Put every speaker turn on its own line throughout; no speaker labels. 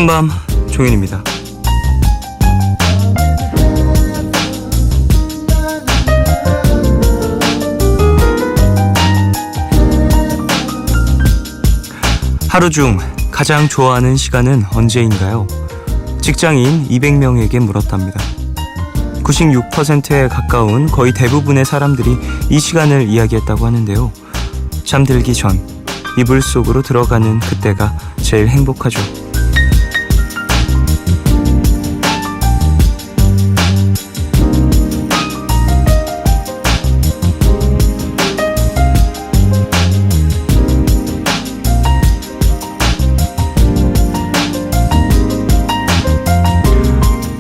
푸른밤 종현입니다. 하루 중 가장 좋아하는 시간은 언제인가요? 직장인 200명에게 물었답니다. 96%에 가까운 거의 대부분의 사람들이 이 시간을 이야기했다고 하는데요. 잠들기 전 이불 속으로 들어가는 그때가 제일 행복하죠.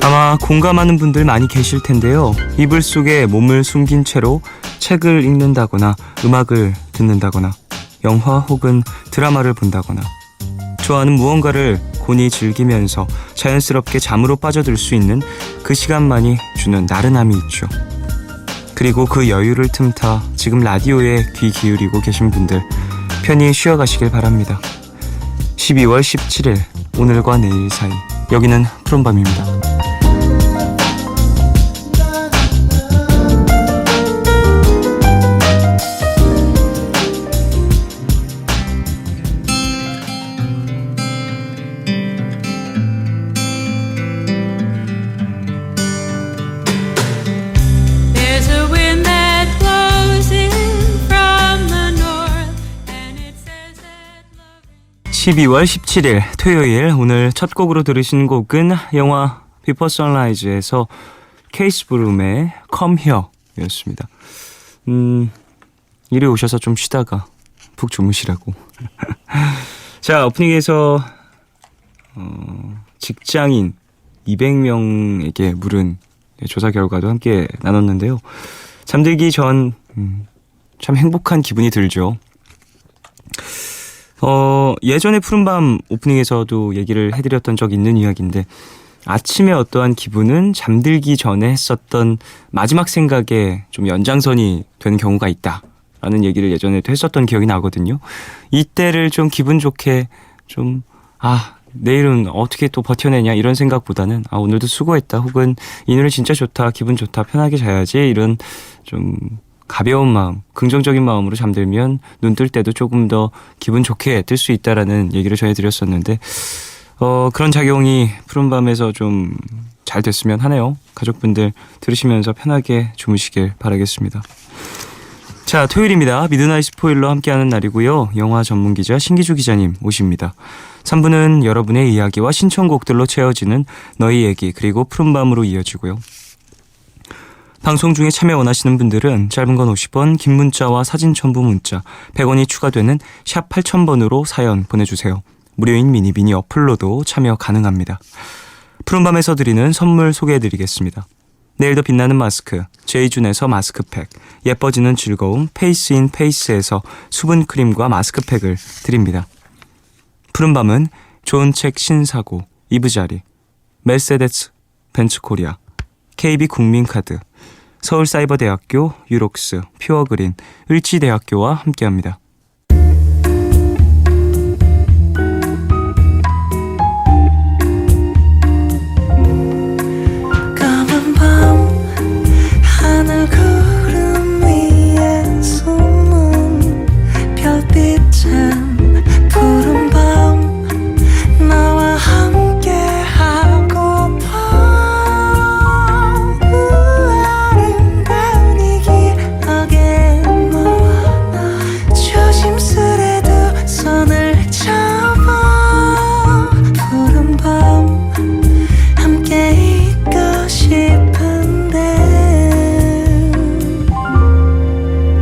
아마 공감하는 분들 많이 계실 텐데요. 이불 속에 몸을 숨긴 채로 책을 읽는다거나 음악을 듣는다거나 영화 혹은 드라마를 본다거나 좋아하는 무언가를 곤히 즐기면서 자연스럽게 잠으로 빠져들 수 있는 그 시간만이 주는 나른함이 있죠. 그리고 그 여유를 틈타 지금 라디오에 귀 기울이고 계신 분들 편히 쉬어가시길 바랍니다. 12월 17일 오늘과 내일 사이 여기는 푸른밤입니다. 12월 17일 토요일 오늘 첫 곡으로 들으신 곡은 영화 비포 선라이즈에서 케이스 브룸의 Come Here 였습니다. 이리 오셔서 좀 쉬다가 푹 주무시라고. 자, 오프닝에서 직장인 200명에게 물은 조사 결과도 함께 나눴는데요. 잠들기 전 참 행복한 기분이 들죠. 예전에 푸른밤 오프닝에서도 얘기를 해드렸던 적 있는 이야기인데 아침에 어떠한 기분은 잠들기 전에 했었던 마지막 생각에 좀 연장선이 되는 경우가 있다라는 얘기를 예전에도 했었던 기억이 나거든요. 이때를 좀 기분 좋게 좀 내일은 어떻게 또 버텨내냐 이런 생각보다는 오늘도 수고했다 혹은 이 노래 진짜 좋다 기분 좋다 편하게 자야지 이런 좀 가벼운 마음, 긍정적인 마음으로 잠들면 눈 뜰 때도 조금 더 기분 좋게 뜰 수 있다라는 얘기를 전해드렸었는데 그런 작용이 푸른밤에서 좀 잘 됐으면 하네요. 가족분들 들으시면서 편하게 주무시길 바라겠습니다. 자, 토요일입니다. 미드나잇 스포일러 함께하는 날이고요. 영화 전문기자 신기주 기자님 오십니다. 3부는 여러분의 이야기와 신청곡들로 채워지는 너희 얘기 그리고 푸른밤으로 이어지고요. 방송 중에 참여 원하시는 분들은 짧은 건 50원, 긴 문자와 사진 첨부 문자 100원이 추가되는 샵 8000번으로 사연 보내주세요. 무료인 미니비니 어플로도 참여 가능합니다. 푸른밤에서 드리는 선물 소개해드리겠습니다. 내일도 빛나는 마스크, 제이준에서 마스크팩, 예뻐지는 즐거움 페이스인 페이스에서 수분크림과 마스크팩을 드립니다. 푸른밤은 좋은 책 신사고, 이브자리, 메르세데스 벤츠코리아, KB국민카드, 서울사이버대학교, 유록스, 퓨어그린, 을지대학교와 함께합니다.
까만 밤 하늘 구름 위에 숨은 별빛은 푸른 밤 나와 함께 하고파. 아름다운 이 기억에 너와 나 조심스레 두 손을 잡아. 푸른 밤 함께 있고 싶은데.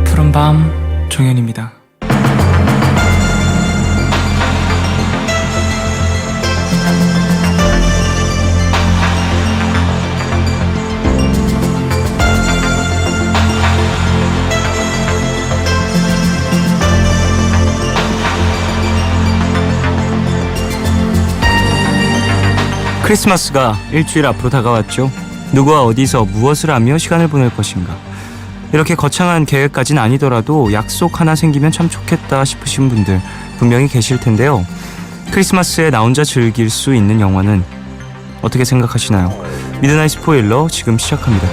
푸른밤 종현입니다. 크리스마스가 일주일 앞으로 다가왔죠. 누구와 어디서 무엇을 하며 시간을 보낼 것인가. 이렇게 거창한 계획까지는 아니더라도 약속 하나 생기면 참 좋겠다 싶으신 분들 분명히 계실 텐데요. 크리스마스에 나 혼자 즐길 수 있는 영화는 어떻게 생각하시나요? 미드나잇 스포일러 지금 시작합니다.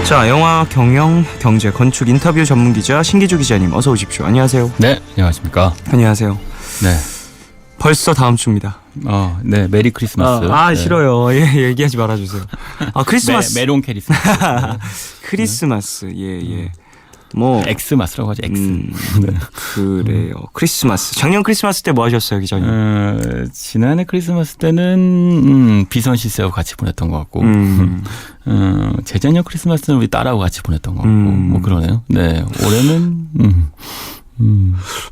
자, 영화 경영, 경제, 건축 인터뷰 전문 기자 신기주 기자님 어서 오십시오. 안녕하세요.
네, 안녕하십니까.
안녕하세요.
네.
벌써 다음 주입니다.
네, 메리 크리스마스.
네.
네.
싫어요. 예, 얘기하지 말아주세요.
크리스마스. 메론 크리스마스.
크리스마스, 예. 뭐
엑스마스라고 하죠. 엑스.
네. 그래요. 크리스마스. 작년 크리스마스 때 뭐 하셨어요, 기자님?
지난해 크리스마스 때는 비선 실세하고 같이 보냈던 것 같고, 재작년 크리스마스는 우리 딸하고 같이 보냈던 것 같고, 뭐 그러네요. 네, 올해는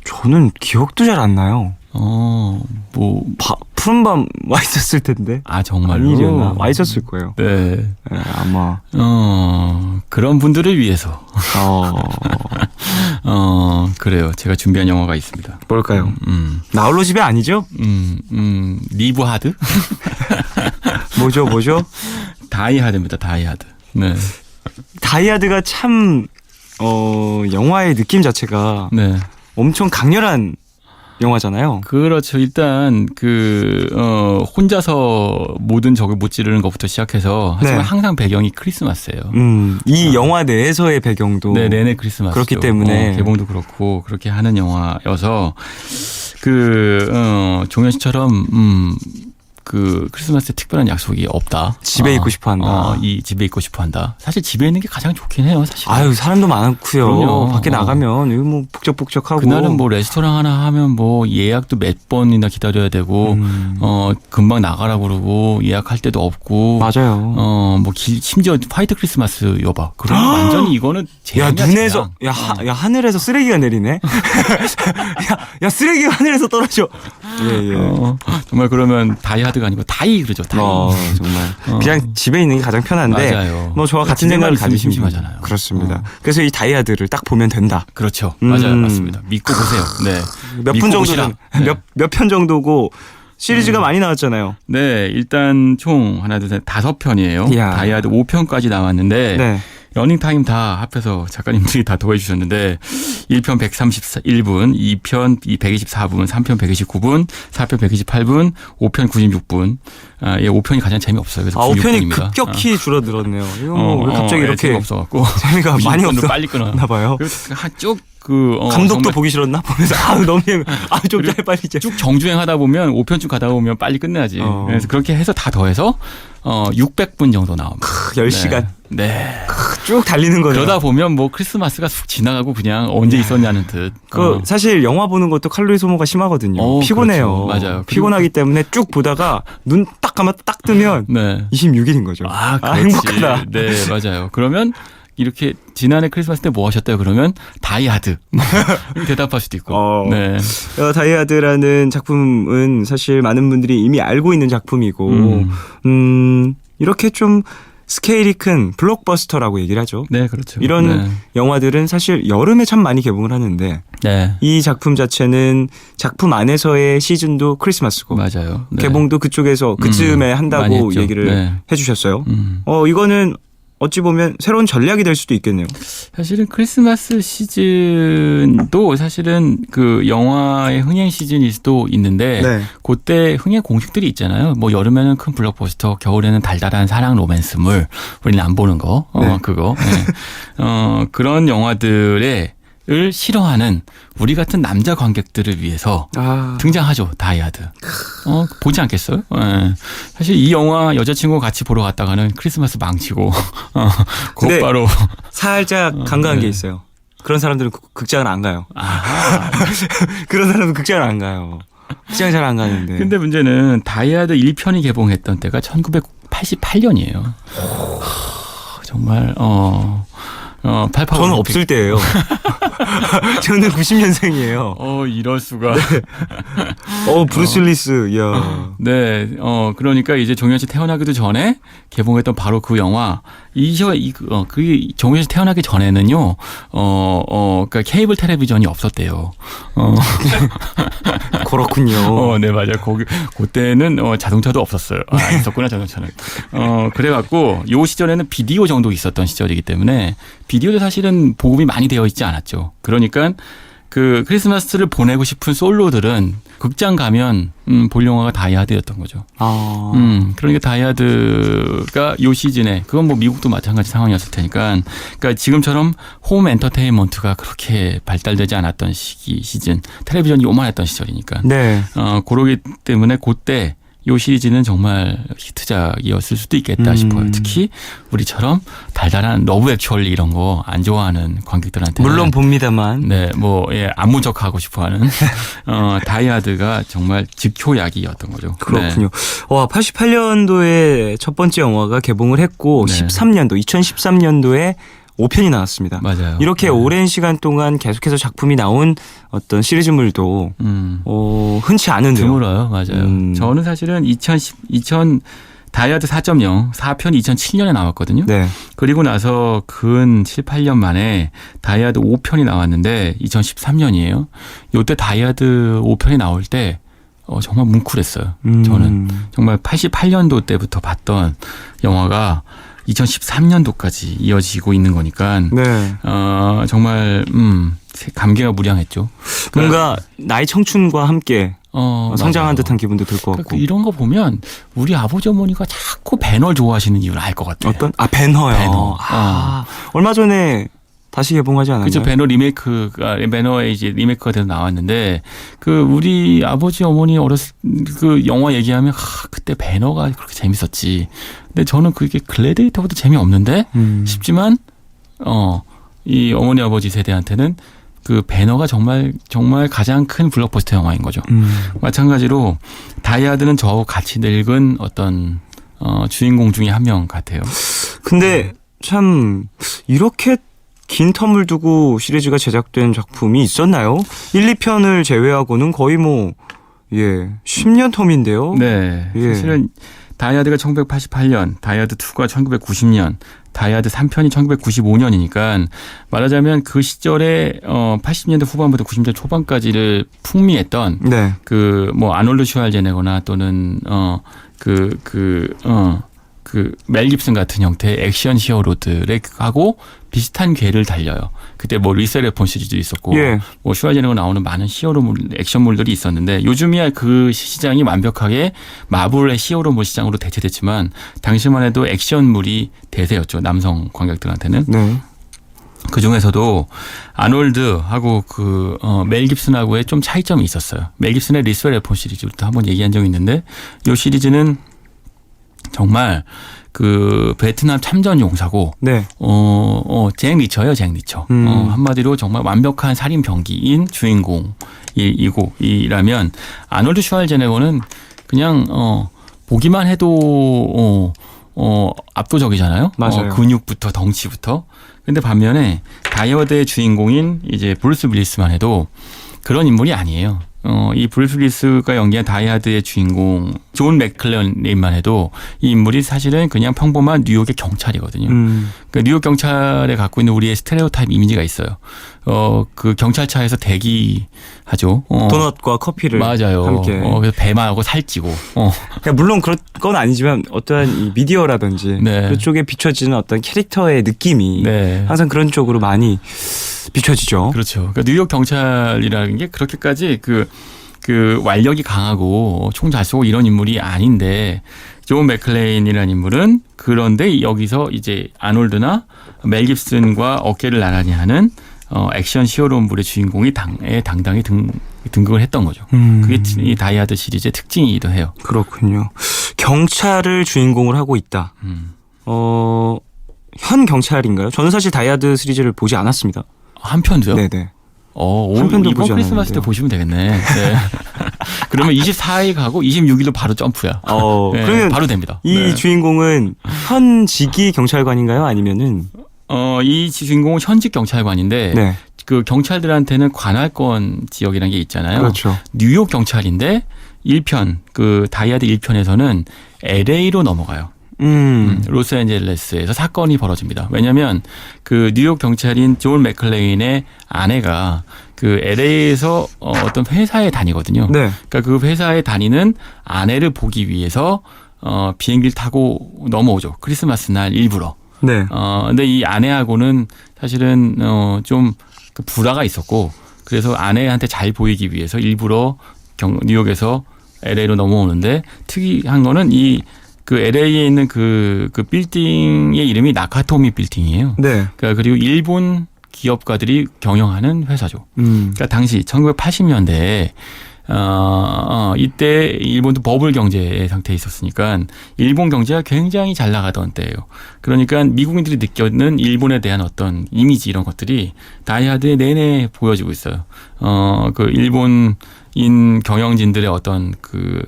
저는 기억도 잘 안 나요.
뭐
푸른밤 와 있었을 텐데.
정말로
아니려나? 와 있었을 거예요.
네,
아마.
그런 분들을 위해서. 그래요. 제가 준비한 영화가 있습니다.
뭘까요? 나홀로 집에 아니죠?
리브 하드?
뭐죠?
다이하드입니다. 다이하드. 네.
다이하드가 참 영화의 느낌 자체가
네.
엄청 강렬한 영화잖아요.
그렇죠. 일단 혼자서 모든 적을 못 지르는 것부터 시작해서 하지만
네.
항상 배경이 크리스마스예요.
이 영화 내에서의 배경도
네, 내내 크리스마스.
그렇기 때문에
개봉도 그렇고 그렇게 하는 영화여서 종현 씨처럼 그 크리스마스에 특별한 약속이 없다.
집에 있고 싶어 한다.
이 집에 있고 싶어 한다. 사실 집에 있는 게 가장 좋긴 해요, 사실.
아유, 사람도 많고요.
그럼요.
밖에 나가면 이거 뭐 북적북적하고.
그날은 뭐 레스토랑 하나 하면 뭐 예약도 몇 번이나 기다려야 되고 금방 나가라고 그러고 예약할 데도 없고.
맞아요.
뭐 심지어 화이트 크리스마스 여봐. 그럼 완전히 이거는
야,
재앙이야,
눈에서
재앙.
야, 하늘에서 쓰레기가 내리네. 야, 쓰레기가 하늘에서 떨어져. 예.
정말 그러면 다이하드가 아니고 다이 그러죠. 다이.
정말 그냥 집에 있는 게 가장 편한데.
맞아요.
뭐 저와 같은
집에만
생각을
있으면
가지신
심심하잖아요.
그렇습니다. 그래서 이 다이하드를 딱 보면 된다.
그렇죠. 맞아요. 맞습니다. 믿고 보세요. 네.
몇 분 정도는 몇 편 정도고 시리즈가 많이 나왔잖아요.
네, 일단 총 하나 둘 셋 5편이에요.
이야.
다이하드 5편까지 나왔는데
네.
러닝타임 다 합해서 작가님들이 다 더해 주셨는데 1편 131분, 2편 124분, 3편 129분, 4편 128분, 5편 96분. 5편이 가장 재미없어요. 그래서
5편이
96분입니다.
급격히 줄어들었네요. 이거 왜 갑자기 이렇게
재미없어갖고
재미가 많이 없어
빨리 끊어나
봐요.
쭉
감독도
정말
보기 싫었나? 보면서 너무 좀 빨리 이제
쭉 정주행 하다 보면 5편쯤 가다 보면 빨리 끝내야지. 그래서 그렇게 해서 다 더해서 600분 정도 나옵니다.
10시간.
네.
쭉 달리는 거죠.
그러다 보면 뭐 크리스마스가 쑥 지나가고 그냥 언제 있었냐는 듯.
사실 영화 보는 것도 칼로리 소모가 심하거든요. 피곤해요.
그렇죠. 맞아요.
피곤하기 때문에 쭉 보다가 눈 딱 감아 딱 뜨면
네.
26일인 거죠.
그렇지.
행복하다.
네, 맞아요. 그러면 이렇게 지난해 크리스마스 때 뭐 하셨대요? 그러면 다이하드. 대답할 수도 있고. 네.
다이하드라는 작품은 사실 많은 분들이 이미 알고 있는 작품이고 이렇게 좀 스케일이 큰 블록버스터라고 얘기를 하죠.
네, 그렇죠.
이런 영화들은 사실 여름에 참 많이 개봉을 하는데
네.
이 작품 자체는 작품 안에서의 시즌도 크리스마스고
맞아요. 네.
개봉도 그쪽에서 그쯤에 한다고 얘기를 해주셨어요. 이거는 어찌 보면 새로운 전략이 될 수도 있겠네요.
사실은 크리스마스 시즌도 사실은 그 영화의 흥행 시즌일 수도 있는데
네.
그때 흥행 공식들이 있잖아요. 뭐 여름에는 큰 블록버스터, 겨울에는 달달한 사랑 로맨스물, 우리는 안 보는 거, 그거. 네. 그런 영화들을 싫어하는 우리 같은 남자 관객들을 위해서 등장하죠. 다이하드. 보지 않겠어요? 네. 사실 이 영화 여자친구와 같이 보러 갔다가는 크리스마스 망치고 곧바로
살짝 간과한 게 있어요. 그런 사람들은 극장을 안 가요. 그런 사람은 극장을 안 가요. 극장 잘 안 가는데.
근데 문제는 다이하드 1편이 개봉했던 때가 1988년이에요. 정말 88
저는
올림픽.
없을 때예요. 저는 90년생이에요.
이럴 수가.
브루스 윌리스, 이야.
네, 그러니까 이제 종현 씨 태어나기도 전에 개봉했던 바로 그 영화, 그 종현 씨 태어나기 전에는요, 그러니까 케이블 텔레비전이 없었대요.
그렇군요.
네, 맞아요. 그때는 자동차도 없었어요. 있었구나, 자동차는. 그래갖고, 요 시절에는 비디오 정도 있었던 시절이기 때문에, 비디오도 사실은 보급이 많이 되어 있지 않았죠. 그러니까, 그 크리스마스를 보내고 싶은 솔로들은 극장 가면 볼 영화가 다이하드였던 거죠. 그러니까 다이하드가 요 시즌에 그건 뭐 미국도 마찬가지 상황이었을 테니까 그러니까 지금처럼 홈 엔터테인먼트가 그렇게 발달되지 않았던 시즌 텔레비전이 요만했던 시절이니까
네.
그러기 때문에 그때 요 시리즈는 정말 히트작이었을 수도 있겠다 싶어요. 특히 우리처럼 달달한 러브 액츄얼리 이런 거 안 좋아하는 관객들한테
물론 봅니다만.
네, 안무적하고 싶어하는 다이하드가 정말 즉효약이었던 거죠.
그렇군요. 와, 88년도에 첫 번째 영화가 개봉을 했고
네.
2013년도에 5편이 나왔습니다.
맞아요.
이렇게 오랜 시간 동안 계속해서 작품이 나온 어떤 시리즈물도 흔치 않은데요.
드물어요. 맞아요. 저는 사실은 다이하드 4.0 4편이 2007년에 나왔거든요.
네.
그리고 나서 근 7, 8년 만에 다이하드 5편이 나왔는데 2013년이에요. 요때 다이하드 5편이 나올 때 정말 뭉클했어요. 저는 정말 88년도 때부터 봤던 영화가 2013년도까지 이어지고 있는 거니까
네.
정말 감개가 무량했죠.
뭔가 나의 청춘과 함께 성장한
맞아요.
듯한 기분도 들 것 같고.
이런 거 보면 우리 아버지 어머니가 자꾸 배너 좋아하시는 이유를 알 것 같아요.
어떤? 배너요.
배너.
얼마 전에 다시 개봉하지 않았나요?
그죠. 배너 배너의 이제 리메이크가 돼서 나왔는데 우리 아버지 어머니 어렸을 영화 얘기하면 그때 배너가 그렇게 재밌었지. 근데 저는 그게 글래디에이터보다 재미없는데 싶지만 이 어머니 아버지 세대한테는 그 배너가 정말 가장 큰 블록버스터 영화인 거죠. 마찬가지로 다이하드는 저하고 같이 늙은 어떤 주인공 중에 한 명 같아요.
근데 참 이렇게 긴 텀을 두고 시리즈가 제작된 작품이 있었나요? 1, 2편을 제외하고는 거의 10년 텀인데요.
네.
예.
사실은 다이하드가 1988년, 다이하드 2가 1990년, 다이하드 3편이 1995년이니까 말하자면 그 시절에 80년대 후반부터 90년대 초반까지를 풍미했던
네.
아놀드 슈왈제네거나 또는 멜 깁슨 같은 형태의 액션 히어로들하고 비슷한 궤를 달려요. 그때 리셀 웨폰 시리즈도 있었고,
예.
슈왈제네거 나오는 많은 액션물들이 있었는데, 요즘이야 그 시장이 완벽하게 마블의 히어로물 시장으로 대체됐지만, 당시만 해도 액션물이 대세였죠. 남성 관객들한테는.
네.
그 중에서도 아놀드하고 멜 깁슨하고의 좀 차이점이 있었어요. 멜 깁슨의 리셀 웨폰 시리즈부터 한번 얘기한 적이 있는데, 이 시리즈는 정말 베트남 참전 용사고,
네.
잭 리처예요, 잭 리처. 한마디로 정말 완벽한 살인 병기인 주인공이라면 아놀드 슈왈제네거는 그냥 보기만 해도 압도적이잖아요.
맞아요.
근육부터 덩치부터. 근데 반면에 다이하드의 주인공인 이제 브루스 윌리스만 해도 그런 인물이 아니에요. 이 브루스 윌리스가 연기한 다이하드의 주인공 존 맥클런님만 해도 이 인물이 사실은 그냥 평범한 뉴욕의 경찰이거든요. 그러니까 뉴욕 경찰에 갖고 있는 우리의 스테레오타입 이미지가 있어요. 그 경찰차에서 대기하죠.
도넛과 커피를
맞아요.
함께.
그래서 배만하고 살찌고.
그러니까 물론 그런 건 아니지만 어떠한 이 미디어라든지
네.
그쪽에 비춰지는 어떤 캐릭터의 느낌이
네.
항상 그런 쪽으로 많이 비춰지죠.
그렇죠. 그러니까 뉴욕 경찰이라는 게 그렇게까지 그 완력이 강하고 총 잘 쏘고 이런 인물이 아닌데 존 맥클레인이라는 인물은 그런데 여기서 이제 아놀드나 멜 깁슨과 어깨를 나란히 하는 액션 히어로물의 주인공이 당당히 등극을 했던 거죠. 그게 이 다이하드 시리즈의 특징이기도 해요.
그렇군요. 경찰을 주인공으로 하고 있다. 현 경찰인가요? 저는 사실 다이하드 시리즈를 보지 않았습니다.
한 편도요?
네네.
한 편도 이번 크리스마스 때 보시면 되겠네. 네. 그러면 24일 가고 26일로 바로 점프야. 네,
그러면
바로 됩니다.
이
네.
주인공은 현직이 경찰관인가요? 아니면은
이 주인공은 현직 경찰관인데
네.
그 경찰들한테는 관할권 지역이라는 게 있잖아요.
그렇죠.
뉴욕 경찰인데 1편 그 다이아드 1편에서는 LA로 넘어가요. 로스앤젤레스에서 사건이 벌어집니다. 왜냐하면 그 뉴욕 경찰인 존 맥클레인의 아내가 그 LA에서 어떤 회사에 다니거든요.
네.
그러니까 그 회사에 다니는 아내를 보기 위해서 비행기를 타고 넘어오죠. 크리스마스 날 일부러.
네.
근데 이 아내하고는 사실은 좀 그 불화가 있었고 그래서 아내한테 잘 보이기 위해서 일부러 뉴욕에서 LA로 넘어오는데 특이한 거는 이 그 LA에 있는 그 빌딩의 이름이 나카토미 빌딩이에요.
네.
그러니까 그리고 일본 기업가들이 경영하는 회사죠. 그러니까 당시 1980년대에 이때 일본도 버블 경제 상태에 있었으니까 일본 경제가 굉장히 잘 나가던 때예요. 그러니까 미국인들이 느끼는 일본에 대한 어떤 이미지 이런 것들이 다이하드에 내내 보여지고 있어요. 그 일본인 경영진들의 어떤 그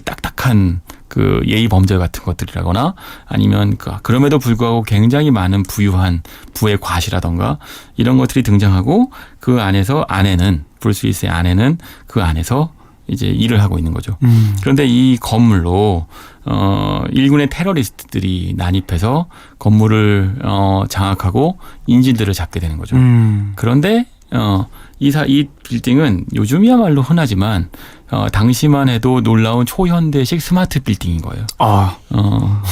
딱딱한 그 예의 범절 같은 것들이라거나 아니면 그럼에도 불구하고 굉장히 많은 부유한 부의 과시라던가 이런 것들이 등장하고 그 안에서 아내는 브루스 윌리스의 아내는 그 안에서 이제 일을 하고 있는 거죠. 그런데 이 건물로 일군의 테러리스트들이 난입해서 건물을 장악하고 인질들을 잡게 되는 거죠. 그런데 이 빌딩은 요즘이야말로 흔하지만 당시만 해도 놀라운 초현대식 스마트 빌딩인 거예요.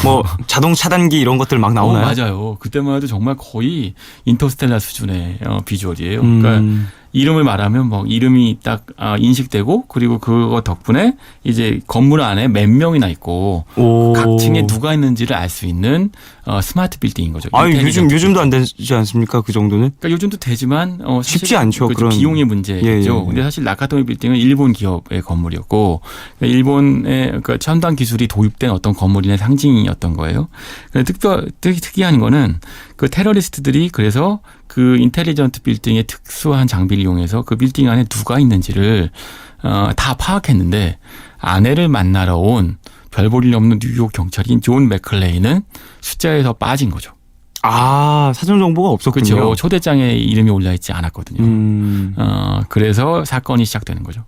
뭐 자동 차단기 이런 것들 막 나오나요?
맞아요. 그때만 해도 정말 거의 인터스텔라 수준의 비주얼이에요. 그러니까 이름을 말하면 뭐 이름이 딱 인식되고 그리고 그거 덕분에 이제 건물 안에 몇 명이나 있고 각 층에 누가 있는지를 알 수 있는 스마트 빌딩인 거죠.
요즘도 안 되지 않습니까? 그 정도는?
그러니까 요즘도 되지만
쉽지 않죠.
그런 비용의 문제겠죠. 근데 사실 나카토미 빌딩은 일본 기업의 건물이었고 그러니까 일본의 그 첨단 기술이 도입된 어떤 건물인의 상징이었던 거예요. 특이한 거는 그 테러리스트들이 그래서 그 인텔리전트 빌딩의 특수한 장비를 이용해서 그 빌딩 안에 누가 있는지를 다 파악했는데 아내를 만나러 온 별 볼 일 없는 뉴욕 경찰인 존 맥클레인은 숫자에서 빠진 거죠.
사전 정보가 없었군요.
그렇죠. 초대장에 이름이 올라 있지 않았거든요. 그래서 사건이 시작되는 거죠.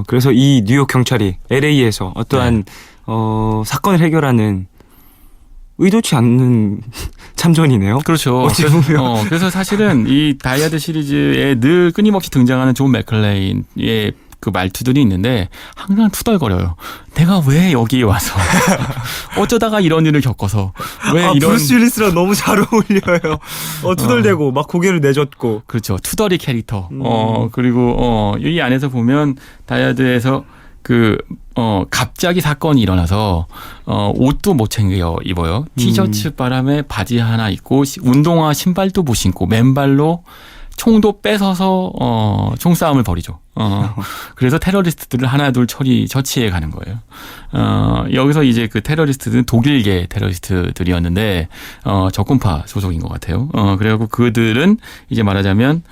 그래서 이 뉴욕 경찰이 LA에서 어떠한 사건을 해결하는 의도치 않는 참전이네요.
그렇죠. 그래서 사실은 이 다이아드 시리즈에 늘 끊임없이 등장하는 존 맥클레인의 그 말투들이 있는데 항상 투덜거려요. 내가 왜 여기에 와서 어쩌다가 이런 일을 겪어서 왜 이런
브루스 윌리스랑 너무 잘 어울려요. 투덜대고 막 고개를 내젓고.
그렇죠. 투덜이 캐릭터. 그리고 이 안에서 보면 다이아드에서 갑자기 사건이 일어나서 옷도 못 챙겨 입어요. 티셔츠 바람에 바지 하나 입고 운동화 신발도 못 신고 맨발로 총도 뺏어서 총싸움을 벌이죠. 그래서 테러리스트들을 하나둘 처치해 가는 거예요. 여기서 이제 그 테러리스트들은 독일계 테러리스트들이었는데 적군파 소속인 것 같아요. 그래갖고 그들은 이제 말하자면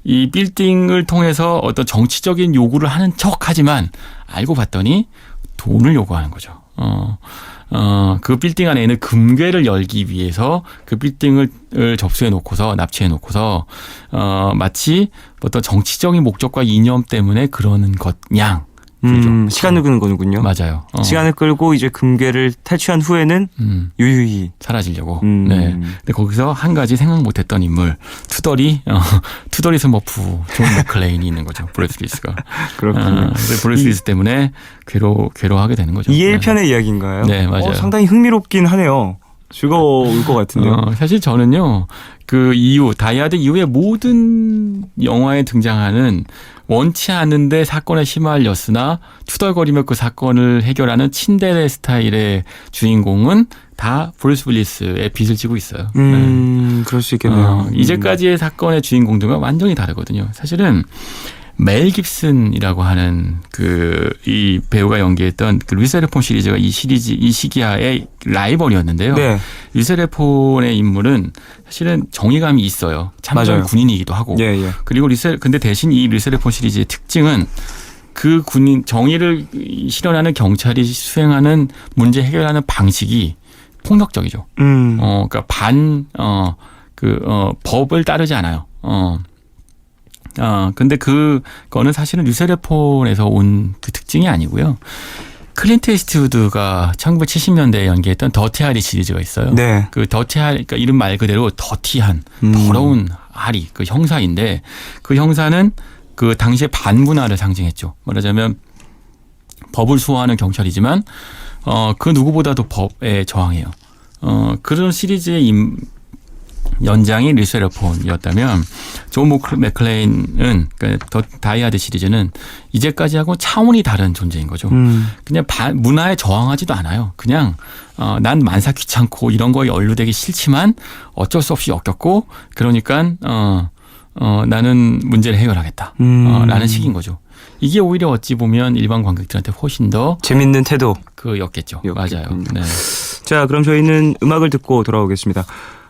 이 빌딩을 통해서 어떤 정치적인 요구를 하는 척하지만 알고 봤더니 돈을 요구하는 거죠. 그 빌딩 안에 있는 금괴를 열기 위해서 그 빌딩을 접수해 놓고서 납치해 놓고서 마치 어떤 정치적인 목적과 이념 때문에 그러는 것냥
시간을 끄는 거군요.
맞아요.
시간을 끌고 이제 금괴를 탈취한 후에는 유유히
사라지려고. 네. 근데 거기서 한 가지 생각 못했던 인물 투덜이 스머프 존 맥클레인이 있는 거죠. 브루스 윌리스가.
그렇군요.
브루스 윌리스 때문에 괴로워하게 되는 거죠.
이게 1편의 이야기인가요?
네, 맞아요.
상당히 흥미롭긴 하네요. 즐거울 것 같은데요.
사실 저는요, 그 이후, 다이아드 이후의 모든 영화에 등장하는 원치 않은데 사건에 휘말렸으나 투덜거리며 그 사건을 해결하는 친데레 스타일의 주인공은 다 브루스 윌리스의 빚을 지고 있어요.
그럴 수 있겠네요.
이제까지의 사건의 주인공들과 완전히 다르거든요. 사실은 멜 깁슨이라고 하는 이 배우가 연기했던 그 리세르폰 시리즈가 이 시기야의 라이벌이었는데요.
네.
리세르폰의 인물은 사실은 정의감이 있어요. 참전 군인이기도 하고.
예.
그리고 근데 대신 이 리세르폰 시리즈의 특징은 그 군인 정의를 실현하는 경찰이 수행하는 문제 해결하는 방식이 폭력적이죠. 그러니까 법을 따르지 않아요. 근데 그거는 사실은 뉴스레폰에서 온 그 특징이 아니고요. 클린트 이스트우드가 1970년대에 연기했던 더티 하리 시리즈가 있어요.
네.
그 더티 하리, 그러니까 이름 말 그대로 더티한, 더러운 하리, 그 형사인데 그 형사는 그 당시의 반문화를 상징했죠. 말하자면 법을 수호하는 경찰이지만 그 누구보다도 법에 저항해요. 그런 시리즈의 연장이 리세라폰이었다면 존 맥클레인은 그러니까 더 다이하드 시리즈는 이제까지하고 차원이 다른 존재인 거죠. 그냥 문화에 저항하지도 않아요. 그냥 난 만사 귀찮고 이런 거에 연루되기 싫지만 어쩔 수 없이 엮였고 그러니까 나는 문제를 해결하겠다. 라는 식인 거죠. 이게 오히려 어찌 보면 일반 관객들한테 훨씬 더
재밌는 태도.
였겠죠. 맞아요. 네.
자, 그럼 저희는 음악을 듣고 돌아오겠습니다.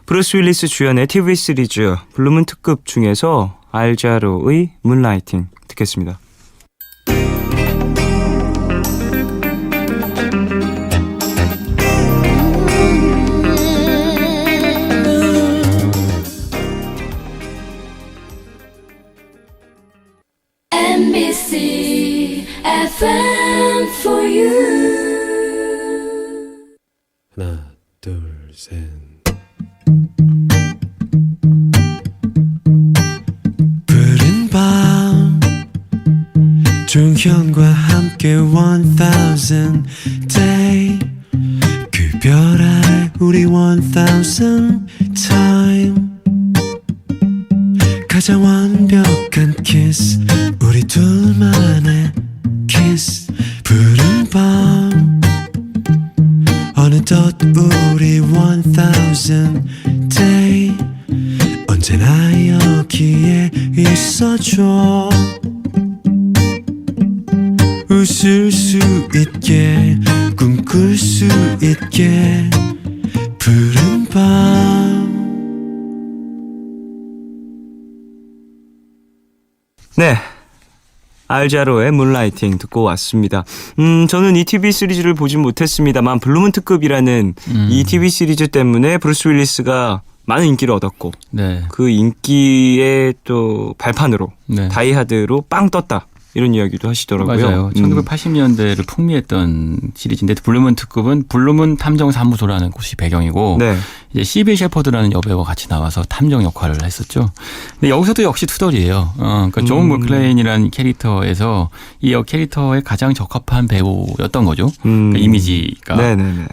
브루스 윌리스 주연의 TV 시리즈 블루문 특급 중에서 알자로의 문라이팅 듣겠습니다.
NBC FM for you.
하나, 둘, 셋. 푸른 밤 종현과 함께 1000 day 그 별 아래 우리 1000 time 가장 완벽한 키스 우리 둘만의 키스 푸른 밤 어느덧 우리 1000 day 언제나 여기에 있어줘 웃을 수 있게 꿈꿀 수 있게 푸른 밤.
네. 알자로의 문라이팅 듣고 왔습니다. 저는 이 TV 시리즈를 보진 못했습니다만 블루문 특급이라는 이 TV 시리즈 때문에 브루스 윌리스가 많은 인기를 얻었고
네.
그 인기의 또 발판으로
네.
다이하드로 빵 떴다. 이런 이야기도 하시더라고요.
맞아요. 1980년대를 풍미했던 시리즈인데 블루문 특급은 블루문 탐정사무소라는 곳이 배경이고
네.
이제 시비 셰퍼드라는 여배우가 같이 나와서 탐정 역할을 했었죠. 근데 여기서도 역시 투덜이에요. 그러니까 존 맥클레인이라는 캐릭터에서 이 캐릭터에 가장 적합한 배우였던 거죠. 그러니까 이미지가.
네네네.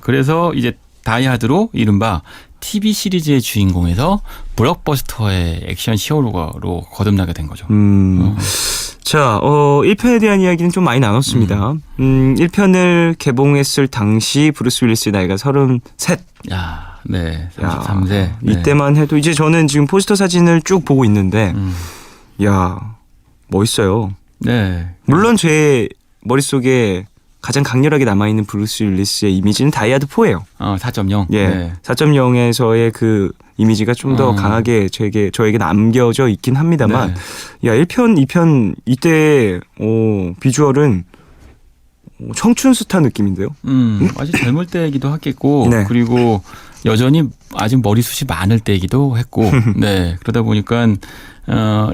그래서 이제 다이하드로 이른바 TV 시리즈의 주인공에서 블록버스터의 액션 히어로로 거듭나게 된 거죠.
자, 1편에 대한 이야기는 좀 많이 나눴습니다. 1편을 개봉했을 당시 브루스 윌리스의 나이가 33.
야, 네. 33세. 네.
이때만 해도 이제 저는 지금 포스터 사진을 쭉 보고 있는데 야, 멋있어요.
네.
물론 제 머릿속에 가장 강렬하게 남아있는 브루스 윌리스의 이미지는 다이하드 4예요.
4.0.
예.
네.
4.0에서의 그 이미지가 좀 더 강하게 저에게 남겨져 있긴 합니다만
네.
야, 1편, 2편 이때 비주얼은 청춘 스타 느낌인데요.
아주 젊을 때이기도 하겠고
네.
그리고 여전히 아직 머리숱이 많을 때이기도 했고 네. 그러다 보니까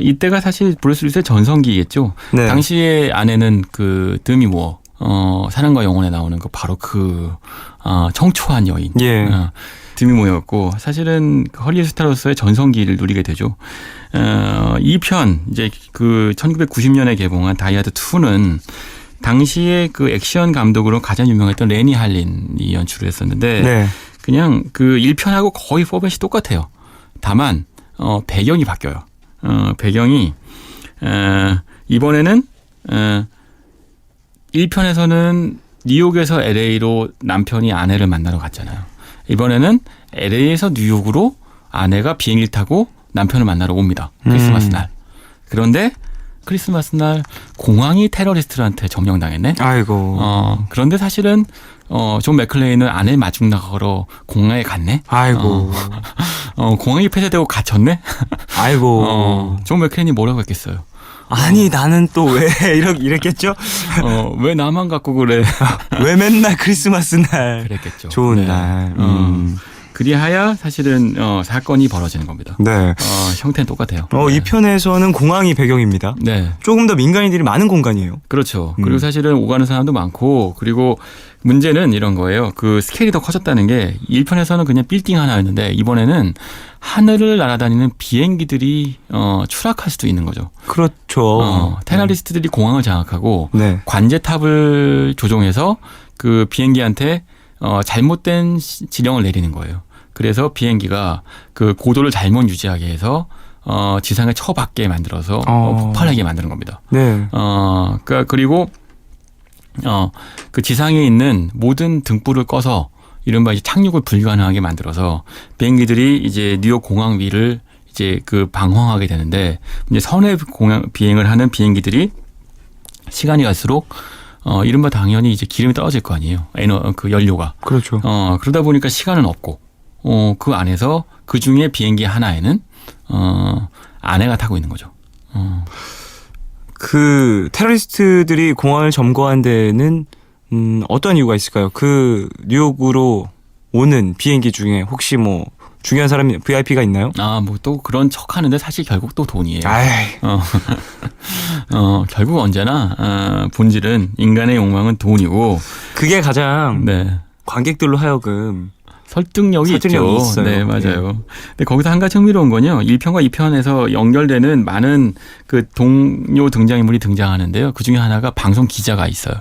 이때가 사실 브루스 윌리스의 전성기겠죠.
네.
당시의 아내는 그 드미 무어 사랑과 영혼에 나오는 거 바로 그 청초한 여인.
예.
드미 무어였고 사실은 헐리우드 스타로서의 전성기를 누리게 되죠. 2편 이제 그 1990년에 개봉한 다이하드 2는 당시에 그 액션 감독으로 가장 유명했던 레니 할린이 연출을 했었는데
네.
그냥 그 1편하고 거의 포맷이 똑같아요. 다만 배경이 바뀌어요. 배경이 이번에는 1편에서는 뉴욕에서 LA로 남편이 아내를 만나러 갔잖아요. 이번에는 LA에서 뉴욕으로 아내가 비행기를 타고 남편을 만나러 옵니다. 크리스마스 날. 그런데 크리스마스 날 공항이 테러리스트한테 점령당했네.
아이고.
그런데 사실은 존 맥클레인은 아내 마중 나가러 공항에 갔네.
아이고.
공항이 폐쇄되고 갇혔네.
아이고.
존 맥클레인이 뭐라고 했겠어요.
아니 나는 또 왜 이랬겠죠?
왜 나만 갖고 그래?
왜 맨날 크리스마스 날
그랬겠죠.
좋은
네.
날.
그리하여 사실은 사건이 벌어지는 겁니다.
네.
형태는 똑같아요.
이 편에서는 공항이 배경입니다.
네.
조금 더 민간인들이 많은 공간이에요.
그렇죠. 그리고 사실은 오가는 사람도 많고, 그리고 문제는 이런 거예요. 그 스케일이 더 커졌다는 게 1편에서는 그냥 빌딩 하나였는데 이번에는 하늘을 날아다니는 비행기들이 추락할 수도 있는 거죠.
그렇죠.
테러리스트들이 공항을 장악하고
네.
관제탑을 조종해서 그 비행기한테 잘못된 지령을 내리는 거예요. 그래서 비행기가 그 고도를 잘못 유지하게 해서 지상에 처박게 만들어서 폭발하게 만드는 겁니다.
네.
그리고 그 지상에 있는 모든 등불을 꺼서 이른바 이제 착륙을 불가능하게 만들어서 비행기들이 이제 뉴욕 공항 위를 이제 그 방황하게 되는데, 이제 선의 공항 비행을 하는 비행기들이 시간이 갈수록 이른바 당연히 이제 기름이 떨어질 거 아니에요. 그 연료가.
그렇죠.
그러다 보니까 시간은 없고, 그 안에서 그 중에 비행기 하나에는 아내가 타고 있는 거죠.
그 테러리스트들이 공항을 점거한 데는 어떤 이유가 있을까요? 그 뉴욕으로 오는 비행기 중에 혹시 뭐 중요한 사람이 VIP가 있나요?
뭐 또 그런 척 하는데 사실 결국 또 돈이에요.
아이.
결국 언제나 본질은 인간의 욕망은 돈이고,
그게 가장
네.
관객들로 하여금
설득력이
설득력이
있죠.
있어요.
네, 맞아요. 근데 거기서 한 가지 흥미로운 건요. 1편과 2편에서 연결되는 많은 그 동료 등장인물이 등장하는데요. 그 중에 하나가 방송 기자가 있어요.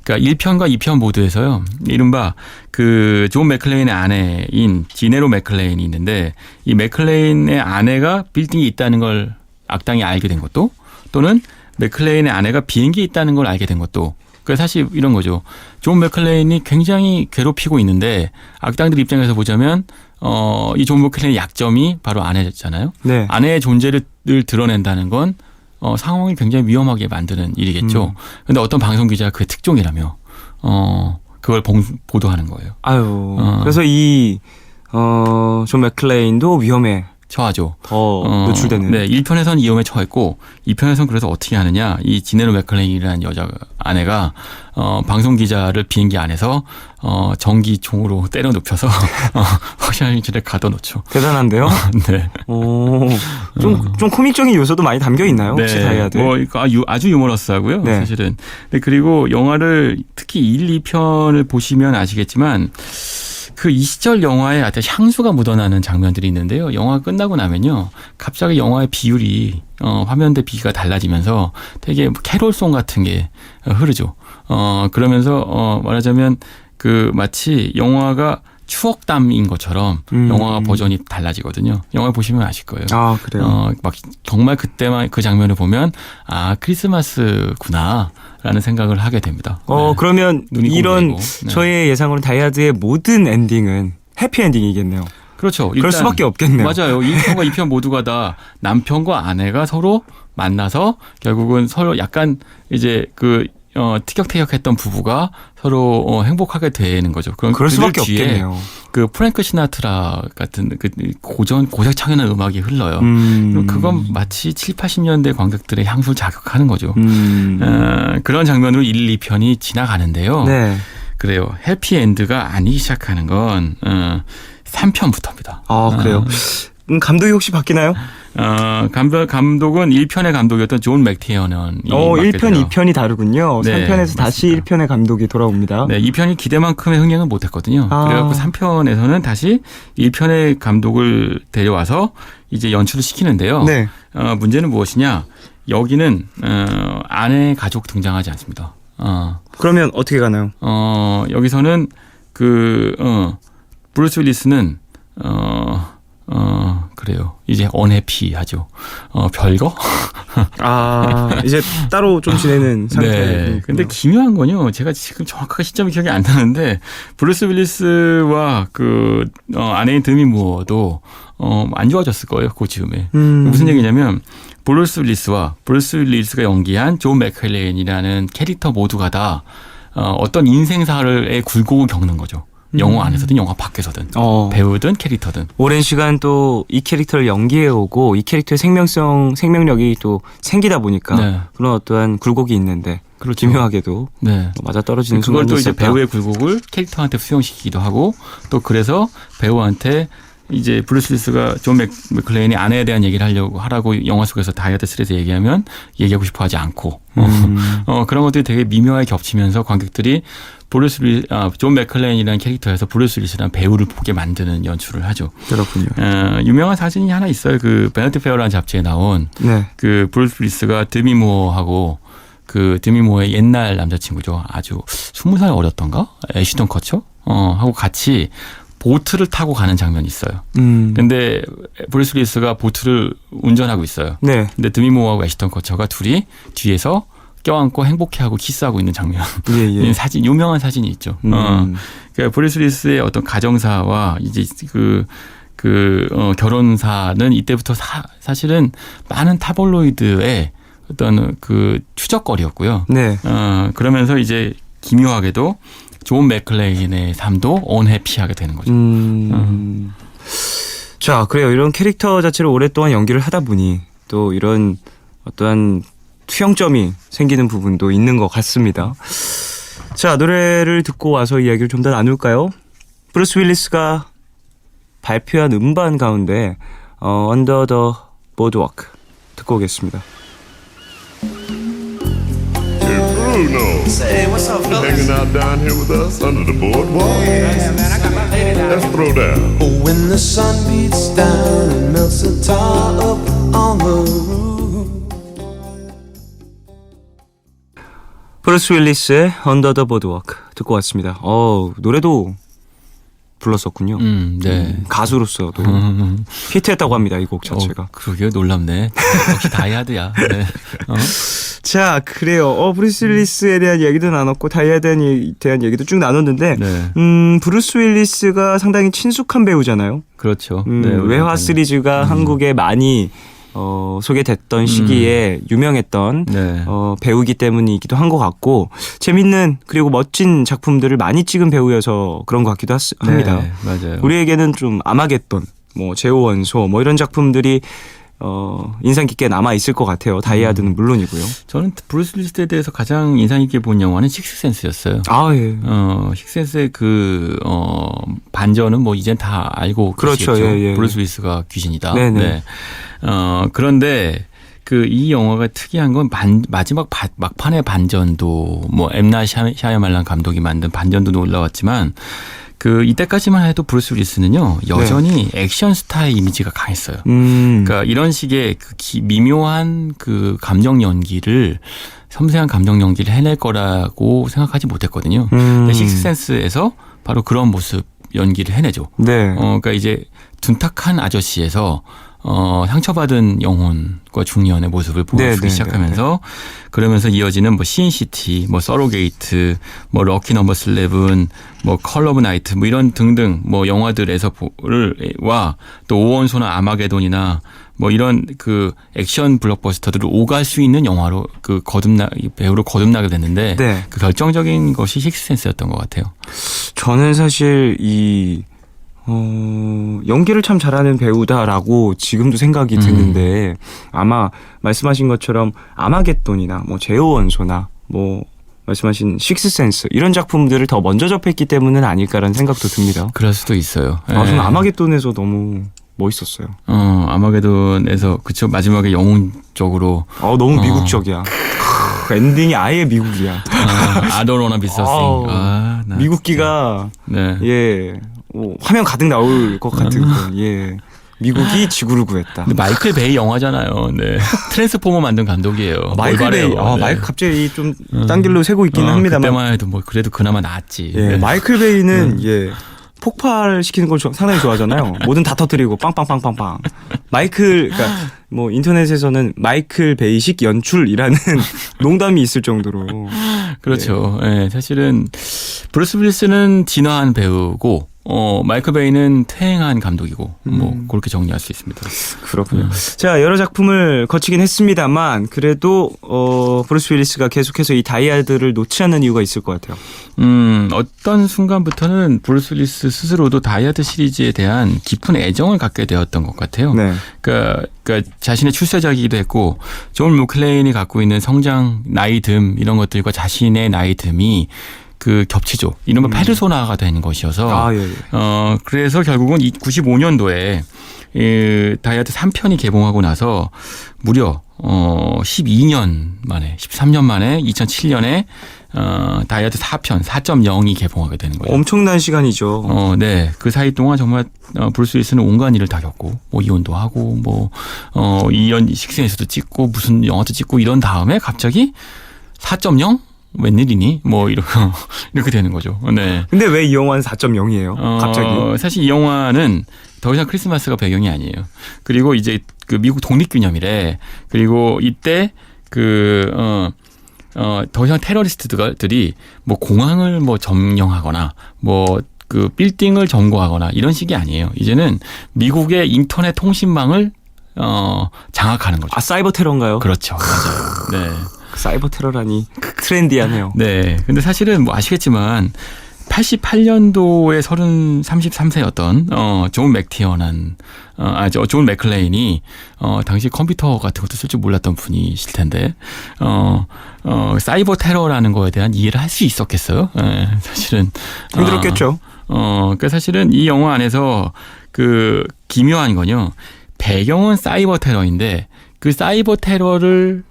그러니까 1편과 2편 모두에서요. 이른바 그 존 맥클레인의 아내인 지네로 맥클레인이 있는데, 이 맥클레인의 아내가 빌딩에 있다는 걸 악당이 알게 된 것도, 또는 맥클레인의 아내가 비행기에 있다는 걸 알게 된 것도, 그 사실 이런 거죠. 존 맥클레인이 굉장히 괴롭히고 있는데 악당들 입장에서 보자면 이 존 맥클레인의 약점이 바로 아내잖아요.
네.
아내의 존재를 드러낸다는 건 상황이 굉장히 위험하게 만드는 일이겠죠. 그런데 어떤 방송 기자가 그의 특종이라며 그걸 보도하는 거예요.
아유. 그래서 이 존 맥클레인도 위험해.
처하죠.
더 노출되는.
네, 1편에서는 위험에 처했고 2편에서는 그래서 어떻게 하느냐. 이 지네로 맥클레인이라는 여자 아내가 방송 기자를 비행기 안에서 전기총으로 때려 눕혀서 화장실에 가둬놓죠.
대단한데요?
네.
좀 코믹적인 요소도 많이 담겨 있나요? 혹시 다이아드?
뭐 아주 유머러스하고요.
네.
사실은. 네, 그리고 영화를 특히 1, 2편을 보시면 아시겠지만 그 이 시절 영화에 아주 향수가 묻어나는 장면들이 있는데요. 영화가 끝나고 나면요, 갑자기 영화의 비율이 화면대 비가 달라지면서 되게 캐롤송 같은 게 흐르죠. 그러면서 말하자면 그 마치 영화가 추억담인 것처럼 영화 버전이 달라지거든요. 영화 보시면 아실 거예요.
아, 그래요?
막 정말 그때만 그 장면을 보면 크리스마스구나 라는 생각을 하게 됩니다. 네.
그러면
눈이
이런
공개되고. 네.
저의 예상으로는 다이아드의 모든 엔딩은 해피엔딩이겠네요.
그렇죠.
그럴 수밖에 없겠네요.
맞아요. 1편과 2편 모두가 다 남편과 아내가 서로 만나서 결국은 서로 약간 이제 티격태격했던 부부가 서로 행복하게 되는 거죠.
그럴 수밖에 없겠네요.
그 프랭크 시나트라 같은 그 고색창연한 음악이 흘러요. 그럼 그건 마치 7, 80년대 관객들의 향수를 자극하는 거죠. 그런 장면으로 1, 2편이 지나가는데요.
네.
그래요. 해피엔드가 아니기 시작하는 건 3편부터입니다.
아, 그래요? 감독이 혹시 바뀌나요?
감독은 1편의 감독이었던 존 맥티어넌이
1편, 2편이 다르군요.
네,
3편에서 다시
맞습니다.
1편의 감독이 돌아옵니다.
네, 2편이 기대만큼의 흥행을 못했거든요. 그래갖고 3편에서는 다시 1편의 감독을 데려와서 이제 연출을 시키는데요.
네.
문제는 무엇이냐? 여기는 아내 가족 등장하지 않습니다.
그러면 어떻게 가나요?
여기서는 브루스 윌리스는 그래요. 이제 언해피하죠. 별거?
이제 따로 좀 지내는 상태.
네. 근데 기묘한 건요. 제가 지금 정확하게 시점이 기억이 안 나는데 브루스 윌리스와 아내인 드미 무어도 안 좋아졌을 거예요. 그 즈음에. 무슨 얘기냐면 브루스 윌리스가 연기한 존 맥클레인이라는 캐릭터 모두가 다 어떤 인생사의 굴곡을 겪는 거죠. 영화 안에서든 영화 밖에서든 배우든 캐릭터든.
오랜 시간 또 이 캐릭터를 연기해오고 이 캐릭터의 생명력이 또 생기다 보니까
네.
그런 어떠한 굴곡이 있는데
그렇죠.
기묘하게도
네.
맞아떨어지는
그걸
순간이
또 이제
있었다.
배우의 굴곡을 캐릭터한테 수용시키기도 하고 또 그래서 배우한테 이제 브루스 리스가 존 맥클레인이 아내에 대한 얘기를 하라고 영화 속에서 다이어트 스트레스 얘기하면 얘기하고 싶어 하지 않고 그런 것들이 되게 미묘하게 겹치면서 관객들이 존 맥클레인이라는 캐릭터에서 브루스 리스라는 배우를 보게 만드는 연출을 하죠.
그렇군요.
유명한 사진이 하나 있어요. 그 베너티 페어라는 잡지에 나온
네.
그 브루스 리스가 드미 무어하고 그 드미 무어의 옛날 남자친구죠. 아주 20살 어렸던가? 애쉬턴 커처? 하고 같이 보트를 타고 가는 장면이 있어요. 근데 브루스 리스가 보트를 운전하고 있어요.
네.
근데 드미 무어하고 애쉬턴 커처가 둘이 뒤에서 껴안고 행복해하고 키스하고 있는 장면.
예.
사진, 유명한 사진이 있죠. 그러니까 브루스 리스의 어떤 가정사와 이제 결혼사는 이때부터 사실은 많은 타블로이드의 어떤 그 추적거리였고요.
네.
그러면서 이제 기묘하게도 존 맥클레인의 삶도 언해피하게 되는 거죠.
자, 그래요. 이런 캐릭터 자체를 오랫동안 연기를 하다 보니 또 이런 어떠한 투영점이 생기는 부분도 있는 것 같습니다. 자, 노래를 듣고 와서 이야기를 좀 더 나눌까요? 브루스 윌리스가 발표한 음반 가운데 Under the Boardwalk 듣고 오겠습니다.
Bruno. Hey, what's up, fellas? Hanging out down here with us under the boardwalk. Yeah, man, I got my lady down. Let's throw down.
When the sun beats down and melts the tar up on the roof.
브루스 윌리스의 Under the Boardwalk 듣고 왔습니다. 노래도 불렀었군요.
네.
가수로서도 히트했다고 합니다. 이 곡 자체가.
그러게요. 놀랍네. 역시 다이하드야. 네.
자, 그래요. 브루스 윌리스에 대한 얘기도 나눴고 다이아드에 대한 얘기도 쭉 나눴는데
네.
브루스 윌리스가 상당히 친숙한 배우잖아요.
그렇죠.
외화 시리즈가 한국에 많이 소개됐던 시기에 유명했던
네.
배우이기 때문이기도 한 것 같고 재밌는 그리고 멋진 작품들을 많이 찍은 배우여서 그런 것 같기도 합니다.
네, 맞아요.
우리에게는 좀 아마겟돈, 제오원소 이런 작품들이 인상 깊게 남아 있을 것 같아요. 다이아드는 물론이고요.
저는 브루스 윌리스에 대해서 가장 인상 깊게 본 영화는 식스센스였어요.
아, 예.
식스센스의 반전은 이젠 다 알고
그렇죠.
계시겠죠.
예.
브루스 윌리스가 귀신이다.
네네.
네. 그런데 이 영화가 특이한 건 마지막 막판의 반전도 엠나 샤야말란 감독이 만든 반전도 놀라웠지만 이때까지만 해도 브루스 윌리스는요 여전히 액션 스타의 이미지가 강했어요. 그러니까 이런 식의 미묘한 감정 연기를 섬세한 감정 연기를 해낼 거라고 생각하지 못했거든요. 근데 식스센스에서 바로 그런 모습 연기를 해내죠.
네.
그러니까 이제 둔탁한 아저씨에서 상처받은 영혼과 중년의 모습을 보여주기 시작하면서 그러면서 이어지는 신시티, 서로게이트, 럭키 넘버 11, 컬러 오브 나이트 이런 등등 영화들에서와 또 오원소나 아마게돈이나 이런 액션 블록버스터들을 오갈 수 있는 영화로 배우로 거듭나게 됐는데
네.
결정적인 것이 식스센스였던 것 같아요.
저는 사실 연기를 참 잘하는 배우다라고 지금도 생각이 드는데 아마 말씀하신 것처럼 아마겟돈이나 제오원소나 말씀하신 식스센스 이런 작품들을 더 먼저 접했기 때문은 아닐까라는 생각도 듭니다.
그럴 수도 있어요.
저는 아마겟돈에서 너무 멋있었어요.
아마겟돈에서 그쵸 마지막에 영웅적으로
너무 미국적이야. 엔딩이 아예 미국이야.
I don't wanna be so thing.
미국기가
네.
화면 가득 나올 것 같은 미국이 지구를 구했다.
근데 마이클 베이 영화잖아요. 네. 트랜스포머 만든 감독이에요.
마이클 베이.
네.
마이클 갑자기 좀 딴 길로 새고 있기는 합니다만.
그때만 해도 그래도 그나마 나았지.
네. 마이클 베이는 폭발시키는 걸 상당히 좋아하잖아요. 뭐든 다 터뜨리고 빵빵빵빵빵. 그러니까 인터넷에서는 마이클 베이식 연출이라는 농담이 있을 정도로.
그렇죠. 네. 사실은 브루스 윌리스는 진화한 배우고 마이클 베이는 퇴행한 감독이고 뭐 그렇게 정리할 수 있습니다.
그렇군요. 자, 여러 작품을 거치긴 했습니다만 그래도 브루스 윌리스가 계속해서 이 다이아드를 놓지 않는 이유가 있을 것 같아요.
어떤 순간부터는 브루스 윌리스 스스로도 다이아드 시리즈에 대한 깊은 애정을 갖게 되었던 것 같아요.
네.
그러니까 자신의 출세작이기도 했고 존 맥클레인이 갖고 있는 성장 나이듦 이런 것들과 자신의 나이듦이 그 겹치죠. 이른바 페르소나가 되는 것이어서
예.
그래서 결국은 95년도에 다이아드 3편이 개봉하고 나서 무려 12년 만에 13년 만에 2007년에 다이아드 4편 4.0이 개봉하게 되는 거예요.
엄청난 시간이죠.
네. 그 사이 동안 정말 브루스 윌리스는 온갖 일을 다 겪고 뭐 이혼도 하고 뭐 이연 식스센스도 찍고 무슨 영화도 찍고 이런 다음에 갑자기 4.0 웬일이니? 뭐 이렇게 되는 거죠. 네.
근데 왜 이 영화는 4.0이에요? 갑자기?
사실 이 영화는 더 이상 크리스마스가 배경이 아니에요. 그리고 이제 그 미국 독립기념일에 그리고 이때 더 이상 테러리스트들이 뭐 공항을 뭐 점령하거나 뭐 그 빌딩을 점거하거나 이런 식이 아니에요. 이제는 미국의 인터넷 통신망을 장악하는 거죠.
아, 사이버 테러인가요?
그렇죠. 맞아요. 네.
사이버 테러라니 트렌디하네요.
네. 근데 사실은 뭐 아시겠지만 88년도에 33세였던 존 맥티어난 존 맥클레인이 당시 컴퓨터 같은 것도 쓸 줄 몰랐던 분이실 텐데 사이버 테러라는 거에 대한 이해를 할 수 있었겠어요? 네, 사실은
힘들었겠죠.
그러니까 사실은 이 영화 안에서 그 기묘한 건요. 배경은 사이버 테러인데 그 사이버 테러를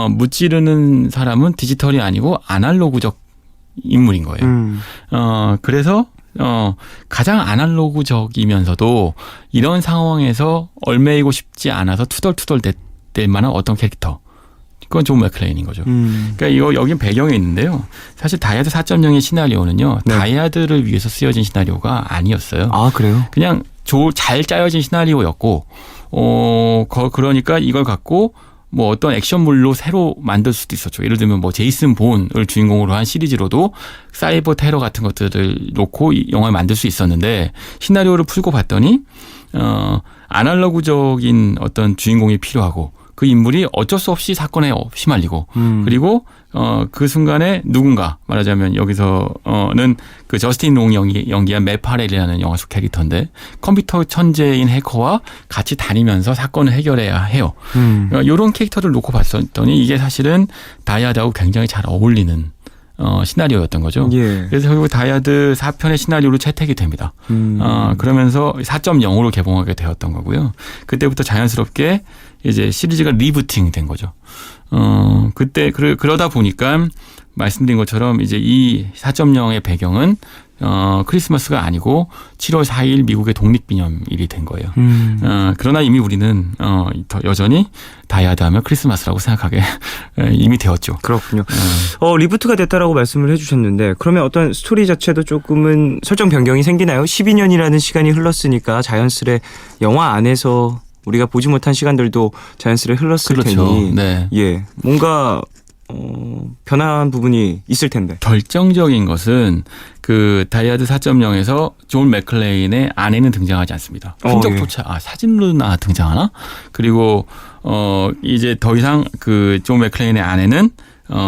무찌르는 사람은 디지털이 아니고 아날로그적 인물인 거예요. 그래서 가장 아날로그적이면서도 이런 상황에서 얼매이고 싶지 않아서 투덜투덜 될 만한 어떤 캐릭터. 그건 존 맥클레인인 거죠. 그러니까 여긴 배경에 있는데요. 사실 다이아드 4.0의 시나리오는요.
네.
다이아드를 위해서 쓰여진 시나리오가 아니었어요.
아, 그래요?
그냥 잘 짜여진 시나리오였고 그러니까 이걸 갖고 뭐 어떤 액션물로 새로 만들 수도 있었죠. 예를 들면 뭐 제이슨 본을 주인공으로 한 시리즈로도 사이버 테러 같은 것들을 놓고 이 영화를 만들 수 있었는데 시나리오를 풀고 봤더니 아날로그적인 어떤 주인공이 필요하고 그 인물이 어쩔 수 없이 사건에 휘말리고 그리고 그 순간에 누군가 말하자면 여기서는 그 저스틴 롱 연기한 맷 파렐이라는 영화 속 캐릭터인데 컴퓨터 천재인 해커와 같이 다니면서 사건을 해결해야 해요. 그러니까 이런 캐릭터를 놓고 봤더니 이게 사실은 다이아드하고 굉장히 잘 어울리는 시나리오였던 거죠.
예.
그래서 결국 다이아드 4편의 시나리오로 채택이 됩니다. 그러면서 4.0으로 개봉하게 되었던 거고요. 그때부터 자연스럽게 이제 시리즈가 리부팅 된 거죠. 그때 그러다 보니까 말씀드린 것처럼 이제 이 4.0의 배경은 크리스마스가 아니고 7월 4일 미국의 독립기념일이 된 거예요. 그러나 이미 우리는 여전히 다이아드 하면 크리스마스라고 생각하게 이미 되었죠.
그렇군요. 리부트가 됐다라고 말씀을 해주셨는데 그러면 어떤 스토리 자체도 조금은 설정 변경이 생기나요? 12년이라는 시간이 흘렀으니까 자연스레 영화 안에서 우리가 보지 못한 시간들도 자연스레 흘렀을
그렇죠.
테니
네.
예, 뭔가 변한 부분이 있을 텐데.
결정적인 것은 그 다이아드 4.0에서 존 맥클레인의 아내는 등장하지 않습니다. 흔적조차 사진로나 등장하나? 그리고 이제 더 이상 그 존 맥클레인의 아내는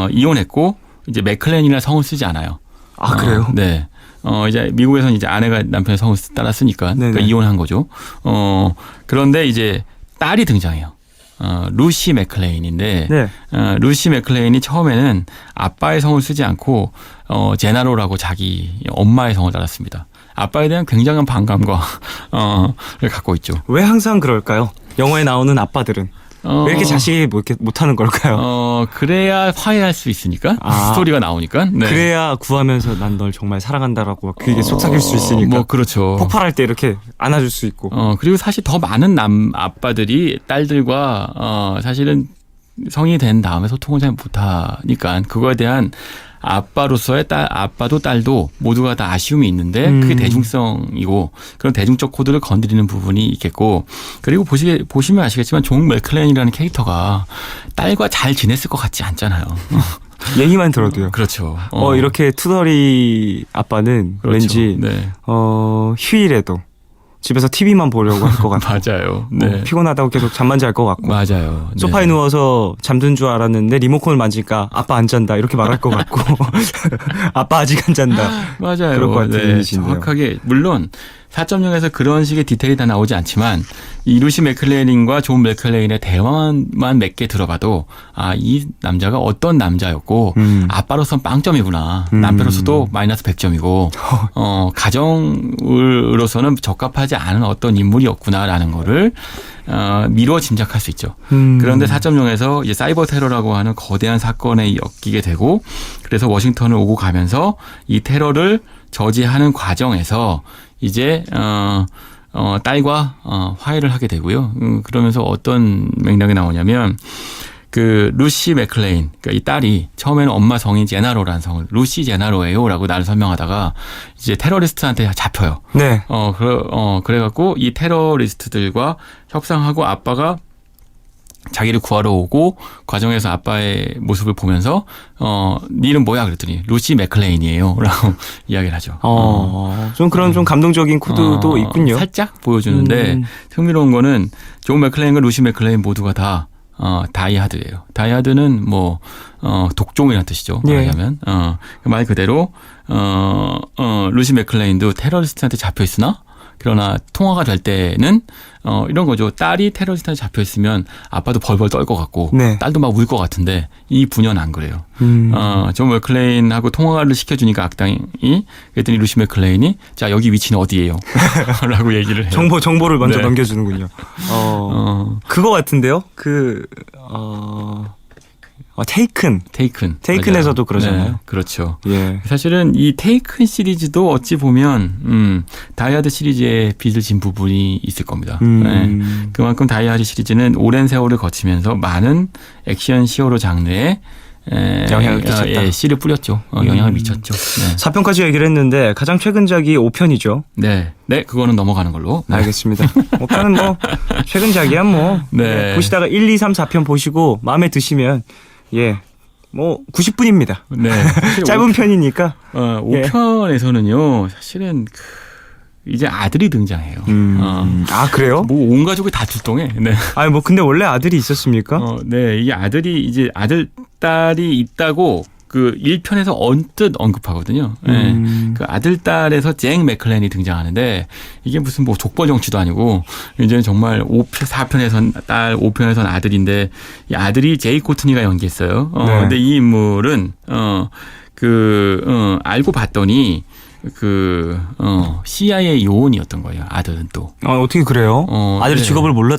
이혼했고 이제 맥클레인이라는 성을 쓰지 않아요.
아, 그래요?
네. 이제 미국에서는 이제 아내가 남편의 성을 따라 쓰니까 그러니까 이혼한 거죠. 그런데 이제 딸이 등장해요. 루시 맥클레인인데
네.
루시 맥클레인이 처음에는 아빠의 성을 쓰지 않고 제나로라고 자기 엄마의 성을 따랐습니다. 아빠에 대한 굉장한 반감과 를 갖고 있죠.
왜 항상 그럴까요? 영화에 나오는 아빠들은 왜 이렇게 자식이 뭐 이렇게 못하는 걸까요?
그래야 화해할 수 있으니까
아.
스토리가 나오니까. 네.
그래야 구하면서 난 널 정말 사랑한다라고 그게 속삭일 수 있으니까.
뭐 그렇죠.
폭발할 때 이렇게 안아줄 수 있고.
그리고 사실 더 많은 아빠들이 딸들과 사실은 성이 된 다음에 소통을 잘 못하니까 그거에 대한 아빠로서의 아빠도 딸도 모두가 다 아쉬움이 있는데 그게 대중성이고 그런 대중적 코드를 건드리는 부분이 있겠고 그리고 보시면 아시겠지만 존 맥클레인이라는 캐릭터가 딸과 잘 지냈을 것 같지 않잖아요.
얘기만 들어도요.
그렇죠.
이렇게 투덜이 아빠는
그렇죠.
왠지
네.
휴일에도 집에서 TV만 보려고 할 것 같고
맞아요. 네.
피곤하다고 계속 잠만 잘 것 같고
맞아요.
소파에
네.
누워서 잠든 줄 알았는데 리모컨을 만지니까 아빠 안 잔다 이렇게 말할 것 같고 아빠 아직 안 잔다.
맞아요.
그럴 것 같은 이미지인데요.
정확하게 물론 4.0에서 그런 식의 디테일이 다 나오지 않지만 이 루시 맥클레인과 존 맥클레인의 대화만 몇 개 들어봐도 이 남자가 어떤 남자였고 아빠로서는 빵점이구나. 남편으로서도 마이너스 100점이고 가정으로서는 적합하지 않은 어떤 인물이었구나라는 거를 미루어 짐작할 수 있죠. 그런데 4.0에서 이제 사이버 테러라고 하는 거대한 사건에 엮이게 되고 그래서 워싱턴을 오고 가면서 이 테러를 저지하는 과정에서 이제 딸과 화해를 하게 되고요. 그러면서 어떤 맥락이 나오냐면 그 루시 맥클레인, 그러니까 이 딸이 처음에는 엄마 성인 제나로라는 성을 루시 제나로예요라고 나를 설명하다가 이제 테러리스트한테 잡혀요.
네.
그래갖고 이 테러리스트들과 협상하고 아빠가 자기를 구하러 오고 과정에서 아빠의 모습을 보면서 네 이름 뭐야 그랬더니 루시 맥클레인이에요라고 이야기를 하죠.
좀 그런 좀 감동적인 코드도 있군요.
살짝 보여주는데 흥미로운 거는 존 맥클레인과 루시 맥클레인 모두가 다 다이하드예요. 다이하드는 뭐 독종이라는 뜻이죠. 말하자면 말 그대로 루시 맥클레인도 테러리스트한테 잡혀 있으나 그러나 통화가 될 때는 이런 거죠. 딸이 테러리스트한테 잡혀 있으면 아빠도 벌벌 떨 것 같고
네.
딸도 막 울 것 같은데 이 부녀는 안 그래요. 존 맥클레인하고 통화를 시켜주니까 악당이 그랬더니 루시 맥클레인이 자 여기 위치는 어디예요? 라고 얘기를 해요.
정보를 먼저
네.
넘겨주는군요. 그거 같은데요. 테이큰에서도
맞아요.
그러잖아요.
네, 그렇죠.
예.
사실은 이 테이큰 시리즈도 어찌 보면 다이하드 시리즈에 빚을 진 부분이 있을 겁니다. 네. 그만큼 다이하드 시리즈는 오랜 세월을 거치면서 많은 액션 히어로 장르에
영향을 끼쳤다.
씨를 뿌렸죠. 영향을 미쳤죠. 네.
4편까지 얘기를 했는데 가장 최근작이 5편이죠.
네, 그거는 넘어가는 걸로. 네.
알겠습니다. 5편은 뭐 최근작이야 뭐.
네.
보시다가 1, 2, 3, 4편 보시고 마음에 드시면 뭐 90분입니다.
네.
짧은 편이니까.
5편에서는요, 사실은 이제 아들이 등장해요.
그래요?
뭐 온 가족이 다 출동해. 네.
근데 원래 아들이 있었습니까?
네. 이게 아들이 이제 딸이 있다고 그 1편에서 언뜻 언급하거든요. 네. 그 아들 딸에서 잭 맥클렌이 등장하는데 이게 무슨 뭐 족벌 정치도 아니고 이제는 정말 4편에선 딸, 5편에선 아들인데 이 아들이 제이 코트니가 연기했어요.
네.
근데 이 인물은 알고 봤더니 CIA 요원이었던 거예요. 아들은 또.
어떻게 그래요? 아들이
네.
직업을 모를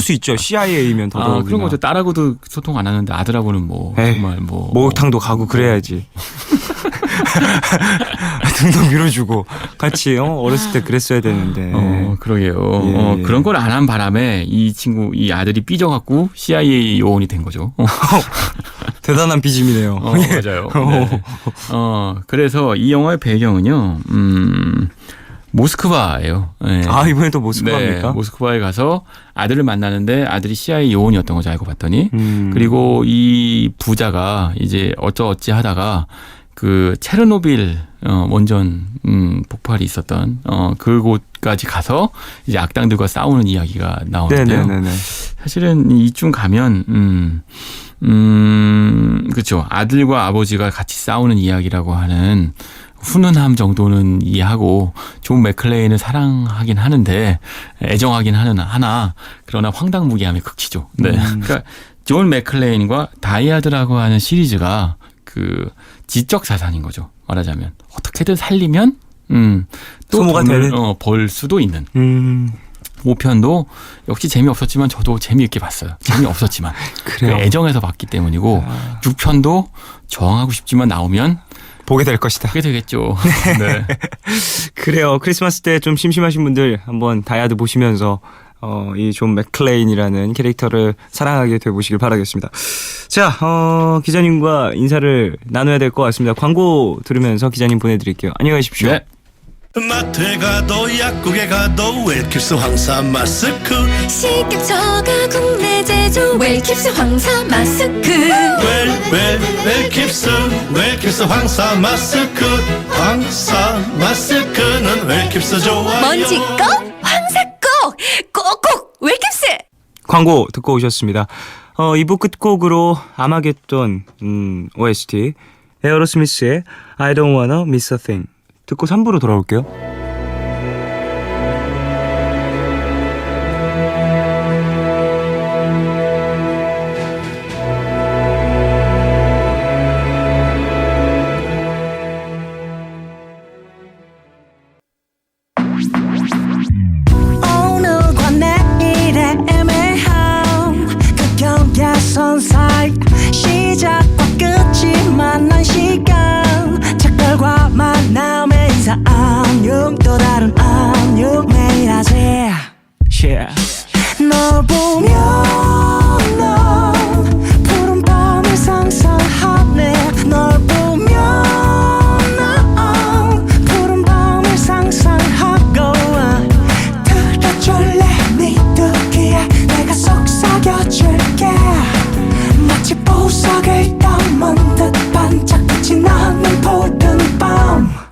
수 있죠. CIA면 더더욱이나.
그런 거죠. 딸하고도 소통 안 하는데 아들하고는 정말
목욕탕도 가고 그래야지. 등도 밀어주고 같이 어렸을 때 그랬어야 되는데.
그러게요.
예.
그런 걸 안 한 바람에 이 아들이 삐져갖고 CIA 요원이 된 거죠.
대단한 비짐이네요.
맞아요. 네. 그래서 이 영화의 배경은요, 모스크바예요. 네.
이번에도 모스크바입니까?
네, 모스크바에 가서 아들을 만나는데 아들이 CIA 요원이었던 거죠. 알고 봤더니. 그리고 이 부자가 이제 어찌 하다가 그 체르노빌 원전 폭발이 있었던 그곳까지 가서 이제 악당들과 싸우는 이야기가 나오는데요.
네네네.
사실은 이쯤 가면 그렇죠. 아들과 아버지가 같이 싸우는 이야기라고 하는 훈훈함 정도는 이해하고 존 맥클레인을 사랑하긴 하는데 애정하긴 하나 그러나 황당무계함의 극치죠. 네. 그러니까 존 맥클레인과 다이하드라고 하는 시리즈가 그 지적 자산인 거죠. 말하자면 어떻게든 살리면 또
소모가
돈을
되는
벌 수도 있는. 5편도 역시 재미없었지만 저도 재미있게 봤어요. 재미없었지만
그래요.
애정에서 봤기 때문이고 6편도 저항하고 싶지만 나오면
보게 될 것이다.
그게 되겠죠. 네.
그래요. 크리스마스 때 좀 심심하신 분들 한번 다이아드 보시면서 이 존 맥클레인이라는 캐릭터를 사랑하게 되보시길 바라겠습니다. 자, 기자님과 인사를 나눠야 될 것 같습니다. 광고 들으면서 기자님 보내드릴게요. 안녕히 가십시오.
네.
마트에 가도 약국에 가도 웰킵스 황사 마스크
식약처가 국내 제조 웰킵스 황사 마스크
웰킵스 황사 마스크 황사 마스크는 웰킵스 좋아요
먼지 꼭 황사 꼭꼭 웰킵스.
광고 듣고 오셨습니다. 2부 끝곡으로 아마겟돈 OST 에어로스미스의 I don't wanna miss a thing 듣고 3부로 돌아올게요.
오늘과 내일의 애매함 그 경계선 사이 시작과 끝이 만난 시간 작별과 만남의 인사 안녕 또 다른 안녕 매일 하지 널 보면 난 푸른 밤을 상상하네 널 보면 난 푸른 밤을 상상하고 들어줄래 네 두기에 내가 속삭여줄게 마치 보석을 담은 듯 반짝빛이 나는 푸른 밤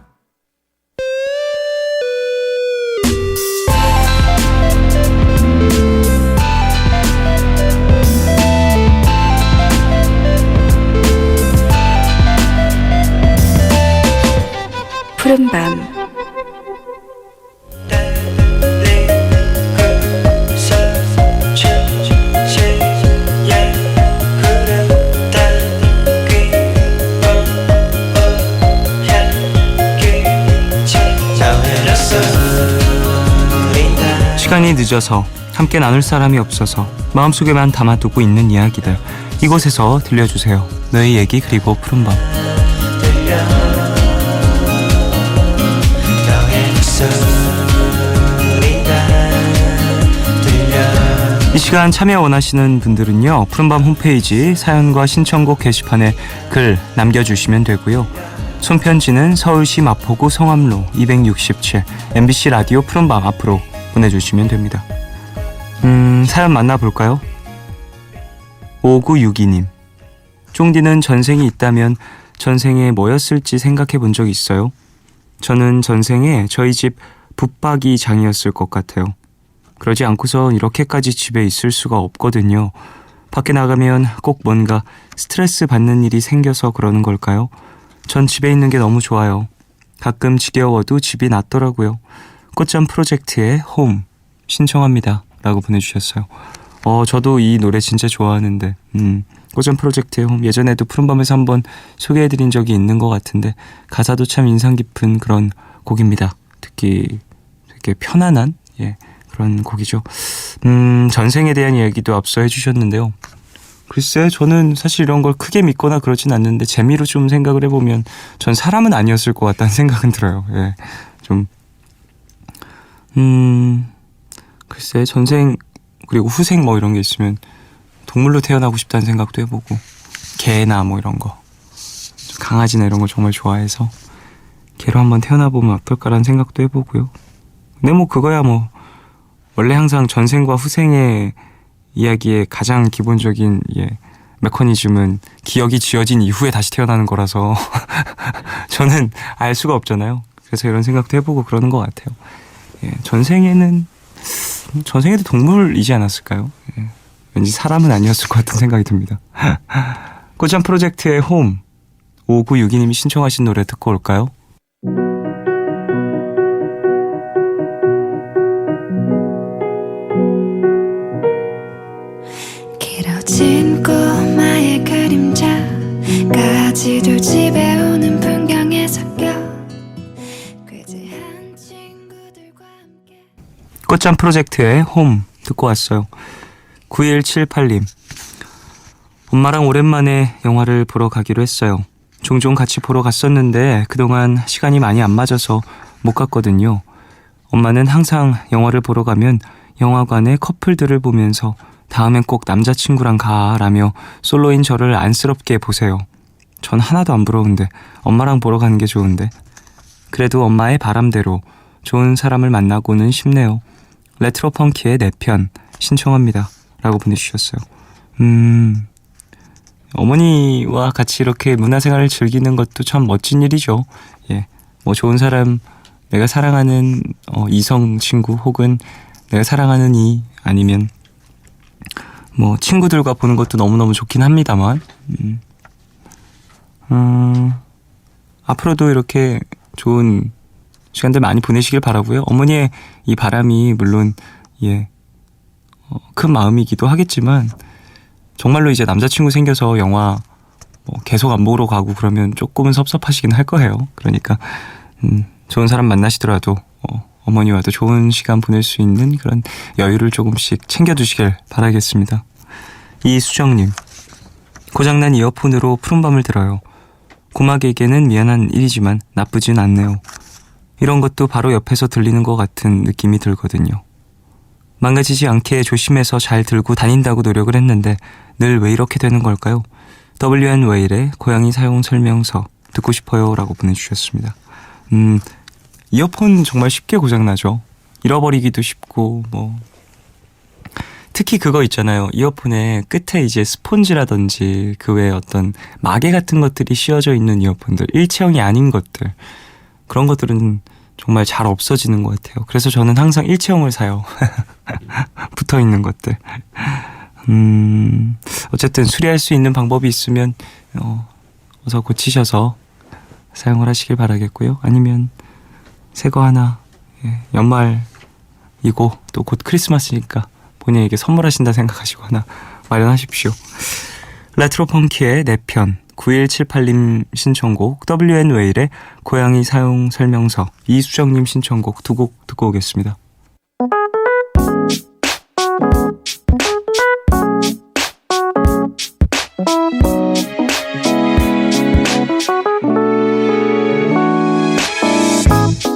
푸른밤
시간이 늦어서 함께 나눌 사람이 없어서 마음속에만 담아두고 있는 이야기들 이곳에서 들려주세요. 너의 얘기 그리고 푸른밤. 이 시간 참여 원하시는 분들은요 푸른밤 홈페이지 사연과 신청곡 게시판에 글 남겨주시면 되고요. 손편지는 서울시 마포구 성암로 267 MBC 라디오 푸른밤 앞으로 보내주시면 됩니다. 사연 만나볼까요? 5962님 쫑디는 전생이 있다면 전생에 뭐였을지 생각해 본 적 있어요? 저는 전생에 저희 집 붙박이 장이었을 것 같아요. 그러지 않고선 이렇게까지 집에 있을 수가 없거든요. 밖에 나가면 꼭 뭔가 스트레스 받는 일이 생겨서 그러는 걸까요? 전 집에 있는 게 너무 좋아요. 가끔 지겨워도 집이 낫더라고요. 꽃잠 프로젝트의 홈 신청합니다 라고 보내주셨어요. 저도 이 노래 진짜 좋아하는데 꽃잠 프로젝트의 홈 예전에도 푸른밤에서 한번 소개해드린 적이 있는 것 같은데 가사도 참 인상 깊은 그런 곡입니다. 듣기 되게 편안한 그런 곡이죠. 전생에 대한 이야기도 앞서 해주셨는데요. 글쎄 저는 사실 이런 걸 크게 믿거나 그러진 않는데 재미로 좀 생각을 해보면 전 사람은 아니었을 것 같다는 생각은 들어요. 좀 글쎄 전생 그리고 후생 뭐 이런 게 있으면 동물로 태어나고 싶다는 생각도 해보고 개나 뭐 이런 거 강아지나 이런 거 정말 좋아해서 개로 한번 태어나보면 어떨까라는 생각도 해보고요. 근데 뭐 그거야 뭐 원래 항상 전생과 후생의 이야기의 가장 기본적인 메커니즘은 기억이 지워진 이후에 다시 태어나는 거라서 저는 알 수가 없잖아요. 그래서 이런 생각도 해보고 그러는 것 같아요. 전생에도 동물이지 않았을까요? 왠지 사람은 아니었을 것 같은 생각이 듭니다. 꽃잠 프로젝트의 홈 5962님이 신청하신 노래 듣고 올까요?
길어진 꼬마의 그림자까지도 집에 오는 풍경에 섞여 꾀지한 친구들과 함께
꽃잠 프로젝트의 홈 듣고 왔어요. 9178님 엄마랑 오랜만에 영화를 보러 가기로 했어요. 종종 같이 보러 갔었는데 그동안 시간이 많이 안 맞아서 못 갔거든요. 엄마는 항상 영화를 보러 가면 영화관의 커플들을 보면서 다음엔 꼭 남자친구랑 가라며 솔로인 저를 안쓰럽게 보세요. 전 하나도 안 부러운데 엄마랑 보러 가는 게 좋은데. 그래도 엄마의 바람대로 좋은 사람을 만나고는 싶네요. 레트로 펑키의 내 편 신청합니다. 라고 보내주셨어요. 어머니와 같이 이렇게 문화생활을 즐기는 것도 참 멋진 일이죠. 예, 뭐 좋은 사람, 내가 사랑하는 이성 친구 혹은 내가 사랑하는 이 아니면 뭐 친구들과 보는 것도 너무너무 좋긴 합니다만 앞으로도 이렇게 좋은 시간들 많이 보내시길 바라고요. 어머니의 이 바람이 물론 큰 마음이기도 하겠지만 정말로 이제 남자친구 생겨서 영화 뭐 계속 안 보러 가고 그러면 조금은 섭섭하시긴 할 거예요. 그러니까 좋은 사람 만나시더라도 어머니와도 좋은 시간 보낼 수 있는 그런 여유를 조금씩 챙겨두시길 바라겠습니다. 이수정님, 고장난 이어폰으로 푸른밤을 들어요. 고막에게는 미안한 일이지만 나쁘진 않네요. 이런 것도 바로 옆에서 들리는 것 같은 느낌이 들거든요. 망가지지 않게 조심해서 잘 들고 다닌다고 노력을 했는데 늘 왜 이렇게 되는 걸까요? WN 웨일의 고양이 사용 설명서 듣고 싶어요 라고 보내주셨습니다. 이어폰 정말 쉽게 고장나죠. 잃어버리기도 쉽고 뭐 특히 그거 있잖아요. 이어폰의 끝에 이제 스폰지라든지 그 외에 어떤 마개 같은 것들이 씌워져 있는 이어폰들, 일체형이 아닌 것들, 그런 것들은 정말 잘 없어지는 것 같아요. 그래서 저는 항상 일체형을 사요. 붙어있는 것들. 어쨌든 수리할 수 있는 방법이 있으면 어서 고치셔서 사용을 하시길 바라겠고요. 아니면 새거 하나, 연말이고 또 곧 크리스마스니까 본인에게 선물하신다 생각하시고 하나 마련하십시오. 레트로 펑키의 내 편, 9178님 신청곡, WN 웨일의 고양이 사용 설명서, 이수정님 신청곡 두 곡 듣고 오겠습니다.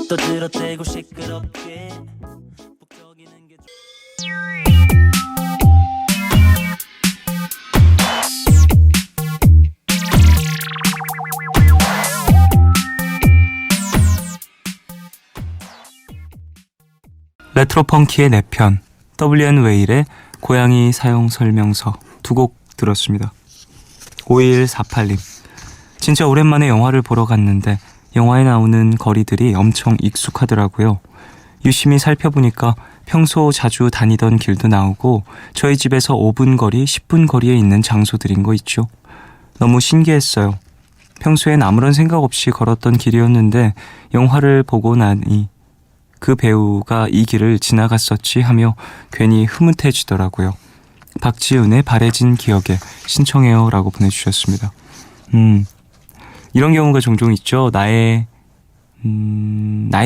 또 들어대고 시끄럽게 북적이는 게
레트로 펑키의 내 편, WN 웨일의 고양이 사용 설명서 두 곡 들었습니다. 5148님, 진짜 오랜만에 영화를 보러 갔는데 영화에 나오는 거리들이 엄청 익숙하더라고요. 유심히 살펴보니까 평소 자주 다니던 길도 나오고 저희 집에서 5분 거리, 10분 거리에 있는 장소들인 거 있죠. 너무 신기했어요. 평소엔 아무런 생각 없이 걸었던 길이었는데 영화를 보고 나니 그 배우가 이 길을 지나갔었지 하며 괜히 흐뭇해지더라고요. 박지훈의 바래진 기억에 신청해요 라고 보내주셨습니다. 이런 경우가 종종 있죠. 나의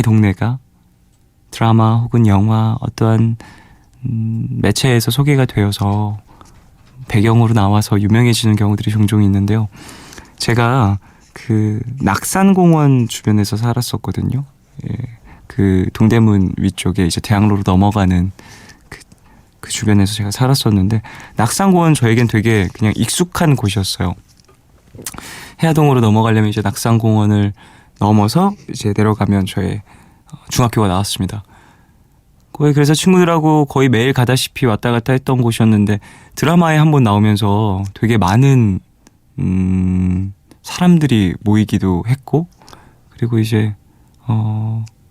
동네가 드라마 혹은 영화 어떠한 매체에서 소개가 되어서 배경으로 나와서 유명해지는 경우들이 종종 있는데요. 제가 그 낙산공원 주변에서 살았었거든요. 그 동대문 위쪽에 이제 대학로로 넘어가는 그 주변에서 제가 살았었는데 낙산공원 저에겐 되게 그냥 익숙한 곳이었어요. 해화동으로 넘어가려면 이제 낙산공원을 넘어서 이제 내려가면 저의 중학교가 나왔습니다. 거기 그래서 친구들하고 거의 매일 가다시피 왔다 갔다 했던 곳이었는데 드라마에 한번 나오면서 되게 많은 사람들이 모이기도 했고 그리고 이제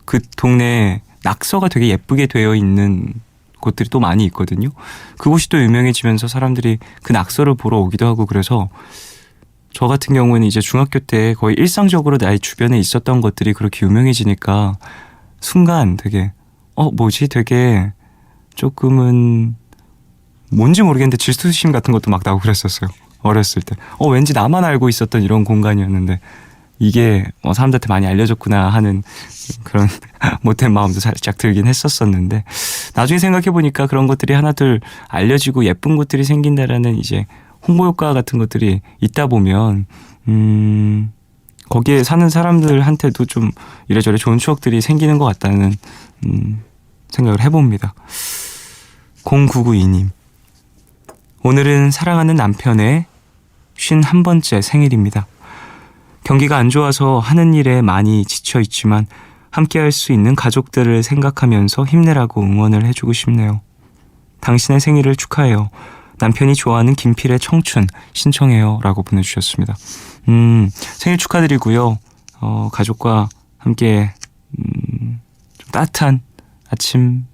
그 동네에 낙서가 되게 예쁘게 되어 있는 곳들이 또 많이 있거든요. 그곳이 또 유명해지면서 사람들이 그 낙서를 보러 오기도 하고 그래서 저 같은 경우는 이제 중학교 때 거의 일상적으로 나의 주변에 있었던 것들이 그렇게 유명해지니까 순간 되게 뭐지? 되게 조금은 뭔지 모르겠는데 질투심 같은 것도 막 나고 그랬었어요. 어렸을 때. 왠지 나만 알고 있었던 이런 공간이었는데 이게 사람들한테 많이 알려졌구나 하는 그런 못된 마음도 살짝 들긴 했었었는데 나중에 생각해보니까 그런 것들이 하나둘 알려지고 예쁜 곳들이 생긴다라는 이제 홍보 효과 같은 것들이 있다 보면 거기에 사는 사람들한테도 좀 이래저래 좋은 추억들이 생기는 것 같다는 생각을 해봅니다. 0992님. 오늘은 사랑하는 남편의 51번째 생일입니다. 경기가 안 좋아서 하는 일에 많이 지쳐 있지만 함께 할 수 있는 가족들을 생각하면서 힘내라고 응원을 해주고 싶네요. 당신의 생일을 축하해요. 남편이 좋아하는 김필의 청춘 신청해요 라고 보내주셨습니다. 생일 축하드리고요. 가족과 함께 좀 따뜻한 아침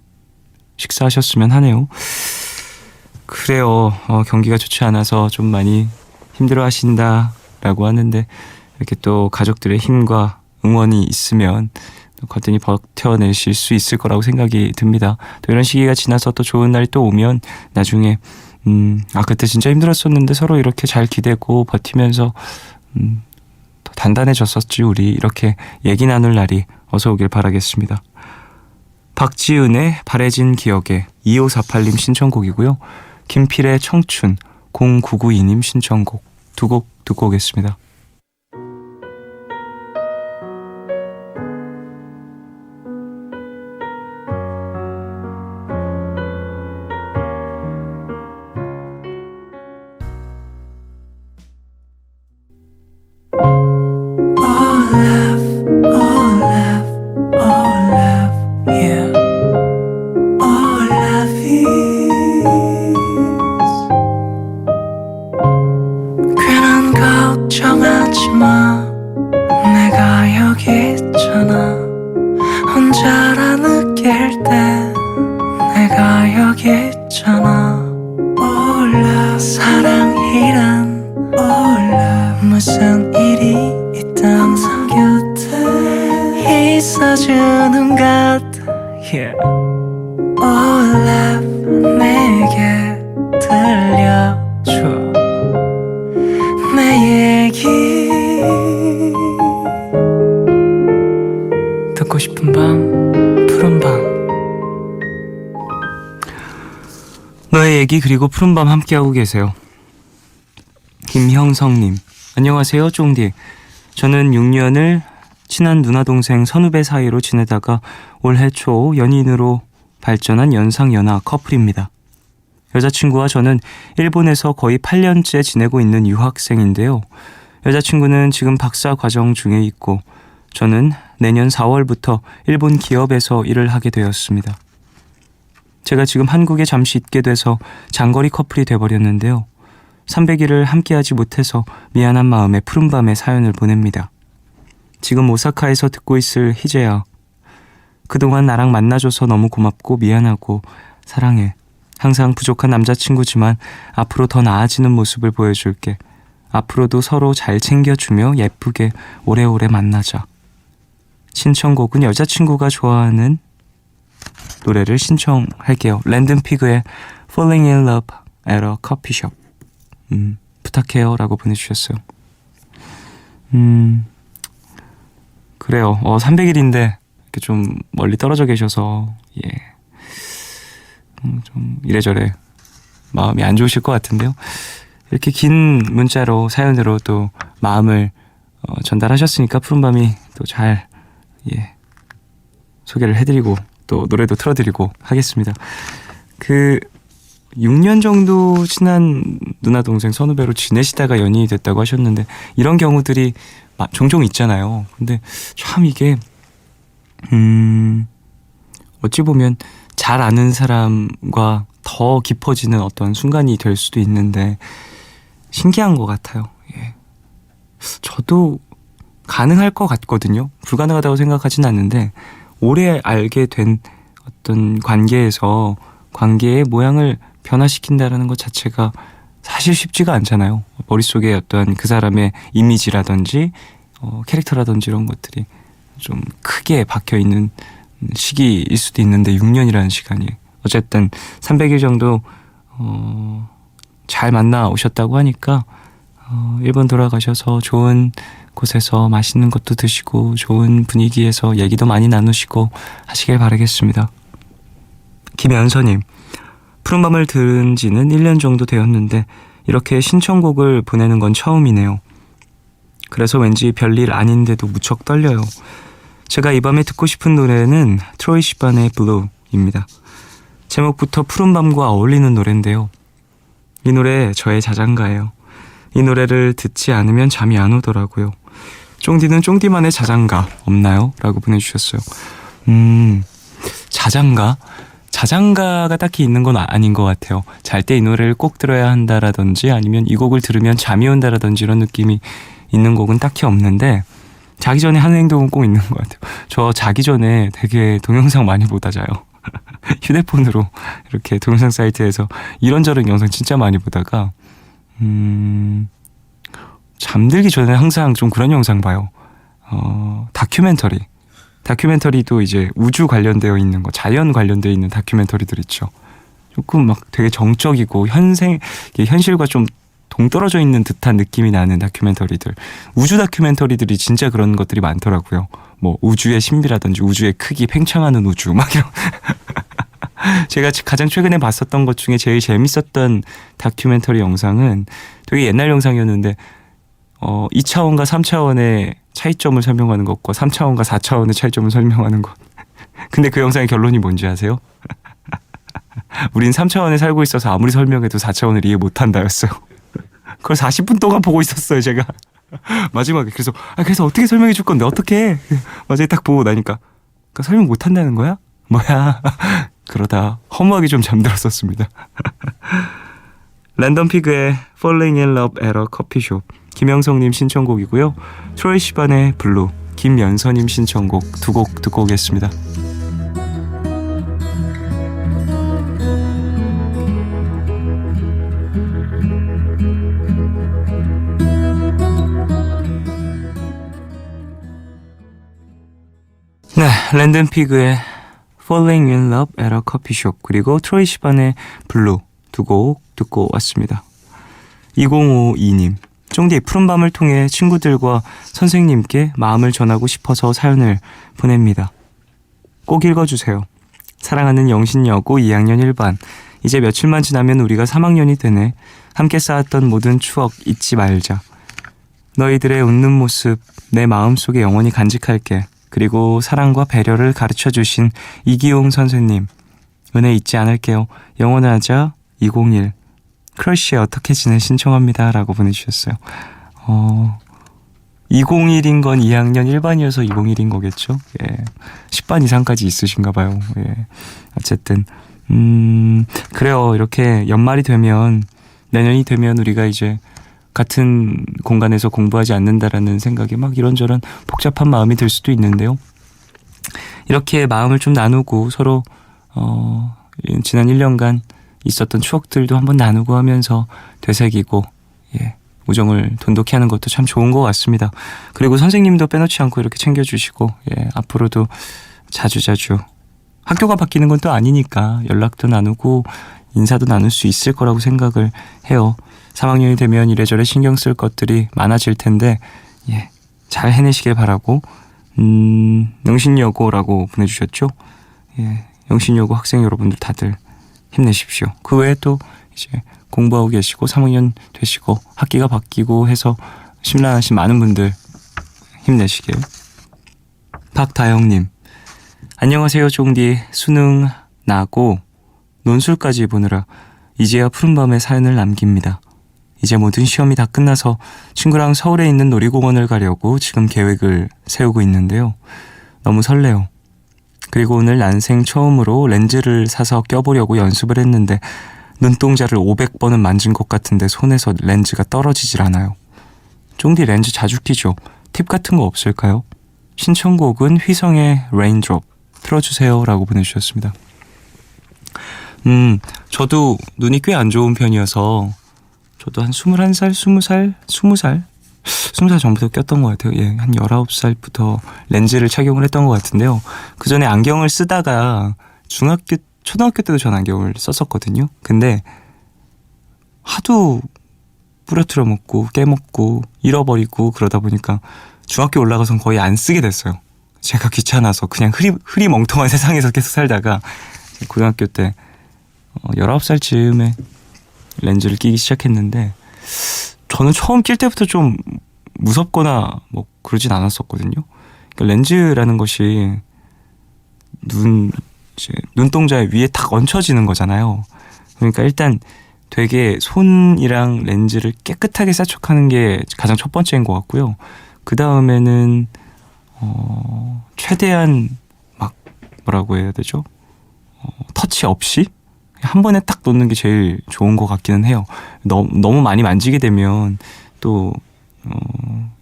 식사하셨으면 하네요. 그래요. 경기가 좋지 않아서 좀 많이 힘들어 하신다라고 하는데 이렇게 또 가족들의 힘과 응원이 있으면 거뜬히 버텨내실 수 있을 거라고 생각이 듭니다. 또 이런 시기가 지나서 또 좋은 날이 또 오면 나중에 그때 진짜 힘들었었는데 서로 이렇게 잘 기대고 버티면서 더 단단해졌었지 우리, 이렇게 얘기 나눌 날이 어서 오길 바라겠습니다. 박지은의 바래진 기억에 2548님 신청곡이고요. 김필의 청춘 0992님 신청곡 두 곡 듣고 오겠습니다.
괜한 걱정하지 마. 내가 여기 있잖아. 혼자라 느낄 때 내가 여기 있잖아. Oh love, 사랑이란 oh love, 무슨 일이 있든 항상 곁에 있어주는 것 yeah. Oh love, 내게 들려줘 내 얘기. 듣고 싶은 밤 푸른 밤.
너의 얘기 그리고 푸른밤 함께하고 계세요. 김형성님, 안녕하세요 쫑디. 저는 6년을 친한 누나동생 선후배 사이로 지내다가 올해 초 연인으로 발전한 연상연하 커플입니다. 여자친구와 저는 일본에서 거의 8년째 지내고 있는 유학생인데요. 여자친구는 지금 박사 과정 중에 있고 저는 내년 4월부터 일본 기업에서 일을 하게 되었습니다. 제가 지금 한국에 잠시 있게 돼서 장거리 커플이 돼버렸는데요. 300일을 함께하지 못해서 미안한 마음에 푸른밤에 사연을 보냅니다. 지금 오사카에서 듣고 있을 희재야. 그동안 나랑 만나줘서 너무 고맙고 미안하고 사랑해. 항상 부족한 남자친구지만 앞으로 더 나아지는 모습을 보여줄게. 앞으로도 서로 잘 챙겨주며 예쁘게 오래오래 만나자. 신청곡은 여자친구가 좋아하는 노래를 신청할게요. 랜덤 피그의 Falling in Love at a Coffee Shop. 부탁해요 라고 보내주셨어요. 그래요. 300일인데 이렇게 좀 멀리 떨어져 계셔서 좀 이래저래 마음이 안 좋으실 것 같은데요. 이렇게 긴 문자로 사연으로 또 마음을 전달하셨으니까 푸른밤이 또 잘 소개를 해드리고 또 노래도 틀어드리고 하겠습니다. 6년 정도 친한 누나 동생 선후배로 지내시다가 연인이 됐다고 하셨는데 이런 경우들이 종종 있잖아요. 근데 참 이게 어찌 보면 잘 아는 사람과 더 깊어지는 어떤 순간이 될 수도 있는데 신기한 것 같아요. 저도 가능할 것 같거든요. 불가능하다고 생각하진 않는데 오래 알게 된 어떤 관계에서 관계의 모양을 변화시킨다는 것 자체가 사실 쉽지가 않잖아요. 머릿속에 어떤 그 사람의 이미지라든지 캐릭터라든지 이런 것들이 좀 크게 박혀있는 시기일 수도 있는데 6년이라는 시간이 어쨌든 300일 정도 잘 만나 오셨다고 하니까 일본 돌아가셔서 좋은 곳에서 맛있는 것도 드시고 좋은 분위기에서 얘기도 많이 나누시고 하시길 바라겠습니다. 김연서님, 푸른밤을 들은 지는 1년 정도 되었는데 이렇게 신청곡을 보내는 건 처음이네요. 그래서 왠지 별일 아닌데도 무척 떨려요. 제가 이 밤에 듣고 싶은 노래는 트로이 시반의 블루입니다. 제목부터 푸른밤과 어울리는 노래인데요. 이 노래 저의 자장가예요. 이 노래를 듣지 않으면 잠이 안 오더라고요. 쫑디는 쫑디만의 자장가 없나요? 라고 보내주셨어요. 자장가? 자장가가 딱히 있는 건 아닌 것 같아요. 잘 때 이 노래를 꼭 들어야 한다라든지 아니면 이 곡을 들으면 잠이 온다라든지 이런 느낌이 있는 곡은 딱히 없는데 자기 전에 하는 행동은 꼭 있는 것 같아요. 저 자기 전에 되게 동영상 많이 보다 자요. 휴대폰으로 이렇게 동영상 사이트에서 이런저런 영상 진짜 많이 보다가 잠들기 전에 항상 좀 그런 영상 봐요. 다큐멘터리도 이제 우주 관련되어 있는 거, 자연 관련되어 있는 다큐멘터리들 있죠. 조금 막 되게 정적이고 현실과 좀 동떨어져 있는 듯한 느낌이 나는 다큐멘터리들. 우주 다큐멘터리들이 진짜 그런 것들이 많더라고요. 뭐 우주의 신비라든지 우주의 크기, 팽창하는 우주 막 이런. 제가 가장 최근에 봤었던 것 중에 제일 재밌었던 다큐멘터리 영상은 되게 옛날 영상이었는데 2차원과 3차원의 차이점을 설명하는 것과 3차원과 4차원의 차이점을 설명하는 것. 근데 그 영상의 결론이 뭔지 아세요? 우린 3차원에 살고 있어서 아무리 설명해도 4차원을 이해 못한다였어요. 그걸 40분 동안 보고 있었어요, 제가. 마지막에. 그래서 어떻게 설명해 줄 건데, 어떻게? 마지막에 딱 보고 나니까. 그러니까 설명 못한다는 거야? 뭐야? 그러다 허무하게 좀 잠들었었습니다. 랜덤 피그의 Falling in Love at a Coffee Shop. 김영성님 신청곡이고요. 트로이 시반의 블루. 김연서님 신청곡 두 곡 듣고 오겠습니다. 네, 랜덤 피그의 Falling in Love at a Coffee Shop 그리고 트로이 시반의 블루 두 곡 듣고 왔습니다. 2052님, 쫑디 푸른밤을 통해 친구들과 선생님께 마음을 전하고 싶어서 사연을 보냅니다. 꼭 읽어주세요. 사랑하는 영신여고 2학년 1반. 이제 며칠만 지나면 우리가 3학년이 되네. 함께 쌓았던 모든 추억 잊지 말자. 너희들의 웃는 모습 내 마음속에 영원히 간직할게. 그리고 사랑과 배려를 가르쳐주신 이기용 선생님. 은혜 잊지 않을게요. 영원하자 201. 크러쉬에 어떻게 지내 신청합니다. 라고 보내주셨어요. 201인 건 2학년 1반이어서 201인 거겠죠? 예. 10반 이상까지 있으신가 봐요. 예. 어쨌든 그래요. 이렇게 연말이 되면 내년이 되면 우리가 이제 같은 공간에서 공부하지 않는다라는 생각에 막 이런저런 복잡한 마음이 들 수도 있는데요. 이렇게 마음을 좀 나누고 서로 지난 1년간 있었던 추억들도 한번 나누고 하면서 되새기고 예, 우정을 돈독히 하는 것도 참 좋은 것 같습니다. 그리고 선생님도 빼놓지 않고 이렇게 챙겨주시고 예, 앞으로도 자주자주 학교가 바뀌는 건 또 아니니까 연락도 나누고 인사도 나눌 수 있을 거라고 생각을 해요. 3학년이 되면 이래저래 신경 쓸 것들이 많아질 텐데 예, 잘 해내시길 바라고 영신여고라고 보내주셨죠. 예, 영신여고 학생 여러분들 다들 힘내십시오. 그 외에 또 이제 공부하고 계시고 3학년 되시고 학기가 바뀌고 해서 심란하신 많은 분들 힘내시길. 박다영님, 안녕하세요 쫑디. 수능 나고 논술까지 보느라 이제야 푸른밤에 사연을 남깁니다. 이제 모든 시험이 다 끝나서 친구랑 서울에 있는 놀이공원을 가려고 지금 계획을 세우고 있는데요. 너무 설레요. 그리고 오늘 난생 처음으로 렌즈를 사서 껴보려고 연습을 했는데 눈동자를 500번은 만진 것 같은데 손에서 렌즈가 떨어지질 않아요. 쫑디 렌즈 자주 끼죠? 팁 같은 거 없을까요? 신청곡은 휘성의 Raindrop 틀어주세요 라고 보내주셨습니다. 저도 눈이 꽤 안 좋은 편이어서 저도 한 21살, 20살 전부터 꼈던 것 같아요. 예, 한 19살부터 렌즈를 착용을 했던 것 같은데요. 그 전에 안경을 쓰다가 초등학교 때도 전 안경을 썼었거든요. 근데 하도 부러뜨려 먹고 깨먹고 잃어버리고 그러다 보니까 중학교 올라가선 거의 안 쓰게 됐어요. 제가 귀찮아서 그냥 흐리멍텅한 세상에서 계속 살다가 고등학교 때 19살 즈음에 렌즈를 끼기 시작했는데 저는 처음 낄 때부터 좀 무섭거나 뭐 그러진 않았었거든요. 그러니까 렌즈라는 것이 이제 눈동자 위에 탁 얹혀지는 거잖아요. 그러니까 일단 되게 손이랑 렌즈를 깨끗하게 세척하는 게 가장 첫 번째인 것 같고요. 그 다음에는 최대한 막 뭐라고 해야 되죠? 터치 없이 한 번에 딱 놓는 게 제일 좋은 것 같기는 해요. 너무 많이 만지게 되면 또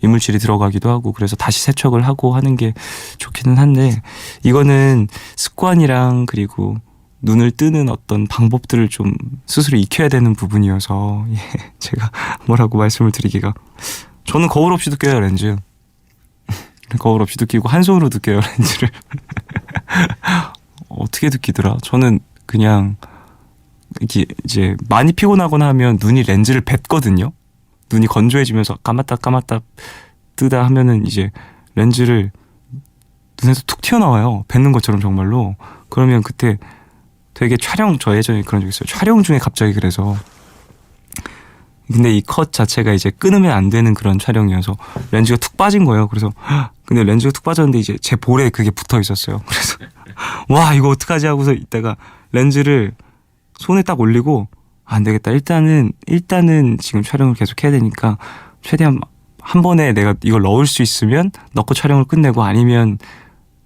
이물질이 들어가기도 하고 그래서 다시 세척을 하고 하는 게 좋기는 한데 이거는 습관이랑 그리고 눈을 뜨는 어떤 방법들을 좀 스스로 익혀야 되는 부분이어서 예, 제가 뭐라고 말씀을 드리기가 저는 거울 없이도 껴요 렌즈. 거울 없이도 끼고 한 손으로도 껴요 렌즈를. 어떻게 끼더라? 저는 그냥 이제 많이 피곤하거나 하면 눈이 렌즈를 뱉거든요. 눈이 건조해지면서 감았다 뜨다 하면은 이제 렌즈를 눈에서 툭 튀어나와요. 뱉는 것처럼 정말로. 그러면 그때 되게 저 예전에 그런 적 있어요. 촬영 중에 갑자기 그래서. 근데 이 컷 자체가 이제 끊으면 안 되는 그런 촬영이어서 렌즈가 툭 빠진 거예요. 그래서 근데 렌즈가 툭 빠졌는데 이제 제 볼에 그게 붙어 있었어요. 그래서 와 이거 어떡하지 하고서 이따가 렌즈를 손에 딱 올리고 안 되겠다. 일단은 지금 촬영을 계속 해야 되니까 최대한 한 번에 내가 이걸 넣을 수 있으면 넣고 촬영을 끝내고 아니면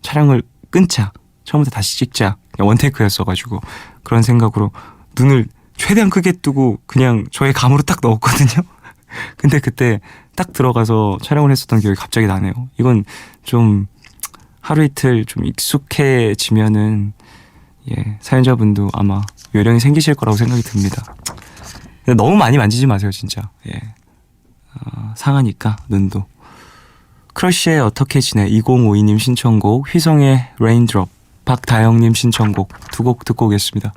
촬영을 끊자. 처음부터 다시 찍자. 원테이크였어가지고 그런 생각으로 눈을 최대한 크게 뜨고 그냥 저의 감으로 딱 넣었거든요. 근데 그때 딱 들어가서 촬영을 했었던 기억이 갑자기 나네요. 이건 좀 하루 이틀 좀 익숙해지면은 예, 사연자분도 아마 요령이 생기실 거라고 생각이 듭니다. 근데 너무 많이 만지지 마세요, 진짜. 예. 상하니까 눈도. 크러쉬의 어떻게 지내 2052님 신청곡, 휘성의 레인드롭, 박다영님 신청곡 두 곡 듣고 오겠습니다.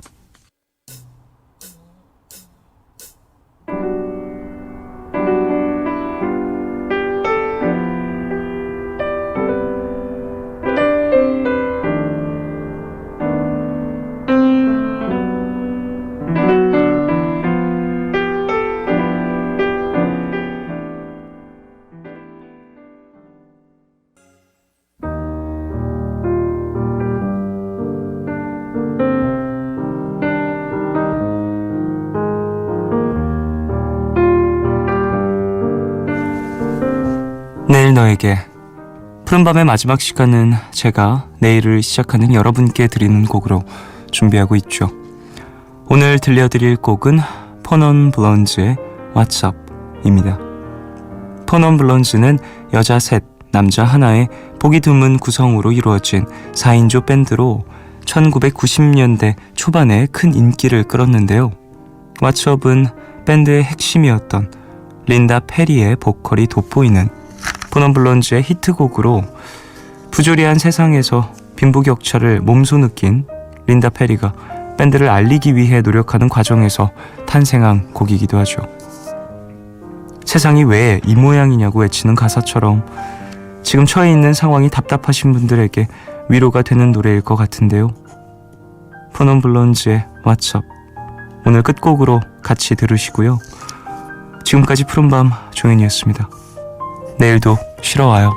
내일 너에게 푸른밤의 마지막 시간은 제가 내일을 시작하는 여러분께 드리는 곡으로 준비하고 있죠. 오늘 들려드릴 곡은 폰온 블론즈의 What's Up입니다. 폰온 블론즈는 여자 셋, 남자 하나의 보기 드문 구성으로 이루어진 4인조 밴드로 1990년대 초반에 큰 인기를 끌었는데요. What's Up은 밴드의 핵심이었던 린다 페리의 보컬이 돋보이는 폰온 블론즈의 히트곡으로 부조리한 세상에서 빈부격차를 몸소 느낀 린다 페리가 밴드를 알리기 위해 노력하는 과정에서 탄생한 곡이기도 하죠. 세상이 왜 이 모양이냐고 외치는 가사처럼 지금 처해 있는 상황이 답답하신 분들에게 위로가 되는 노래일 것 같은데요. 폰온 블론즈의 What's Up 오늘 끝곡으로 같이 들으시고요. 지금까지 푸른밤 종현이었습니다. 내일도 쉬러 와요.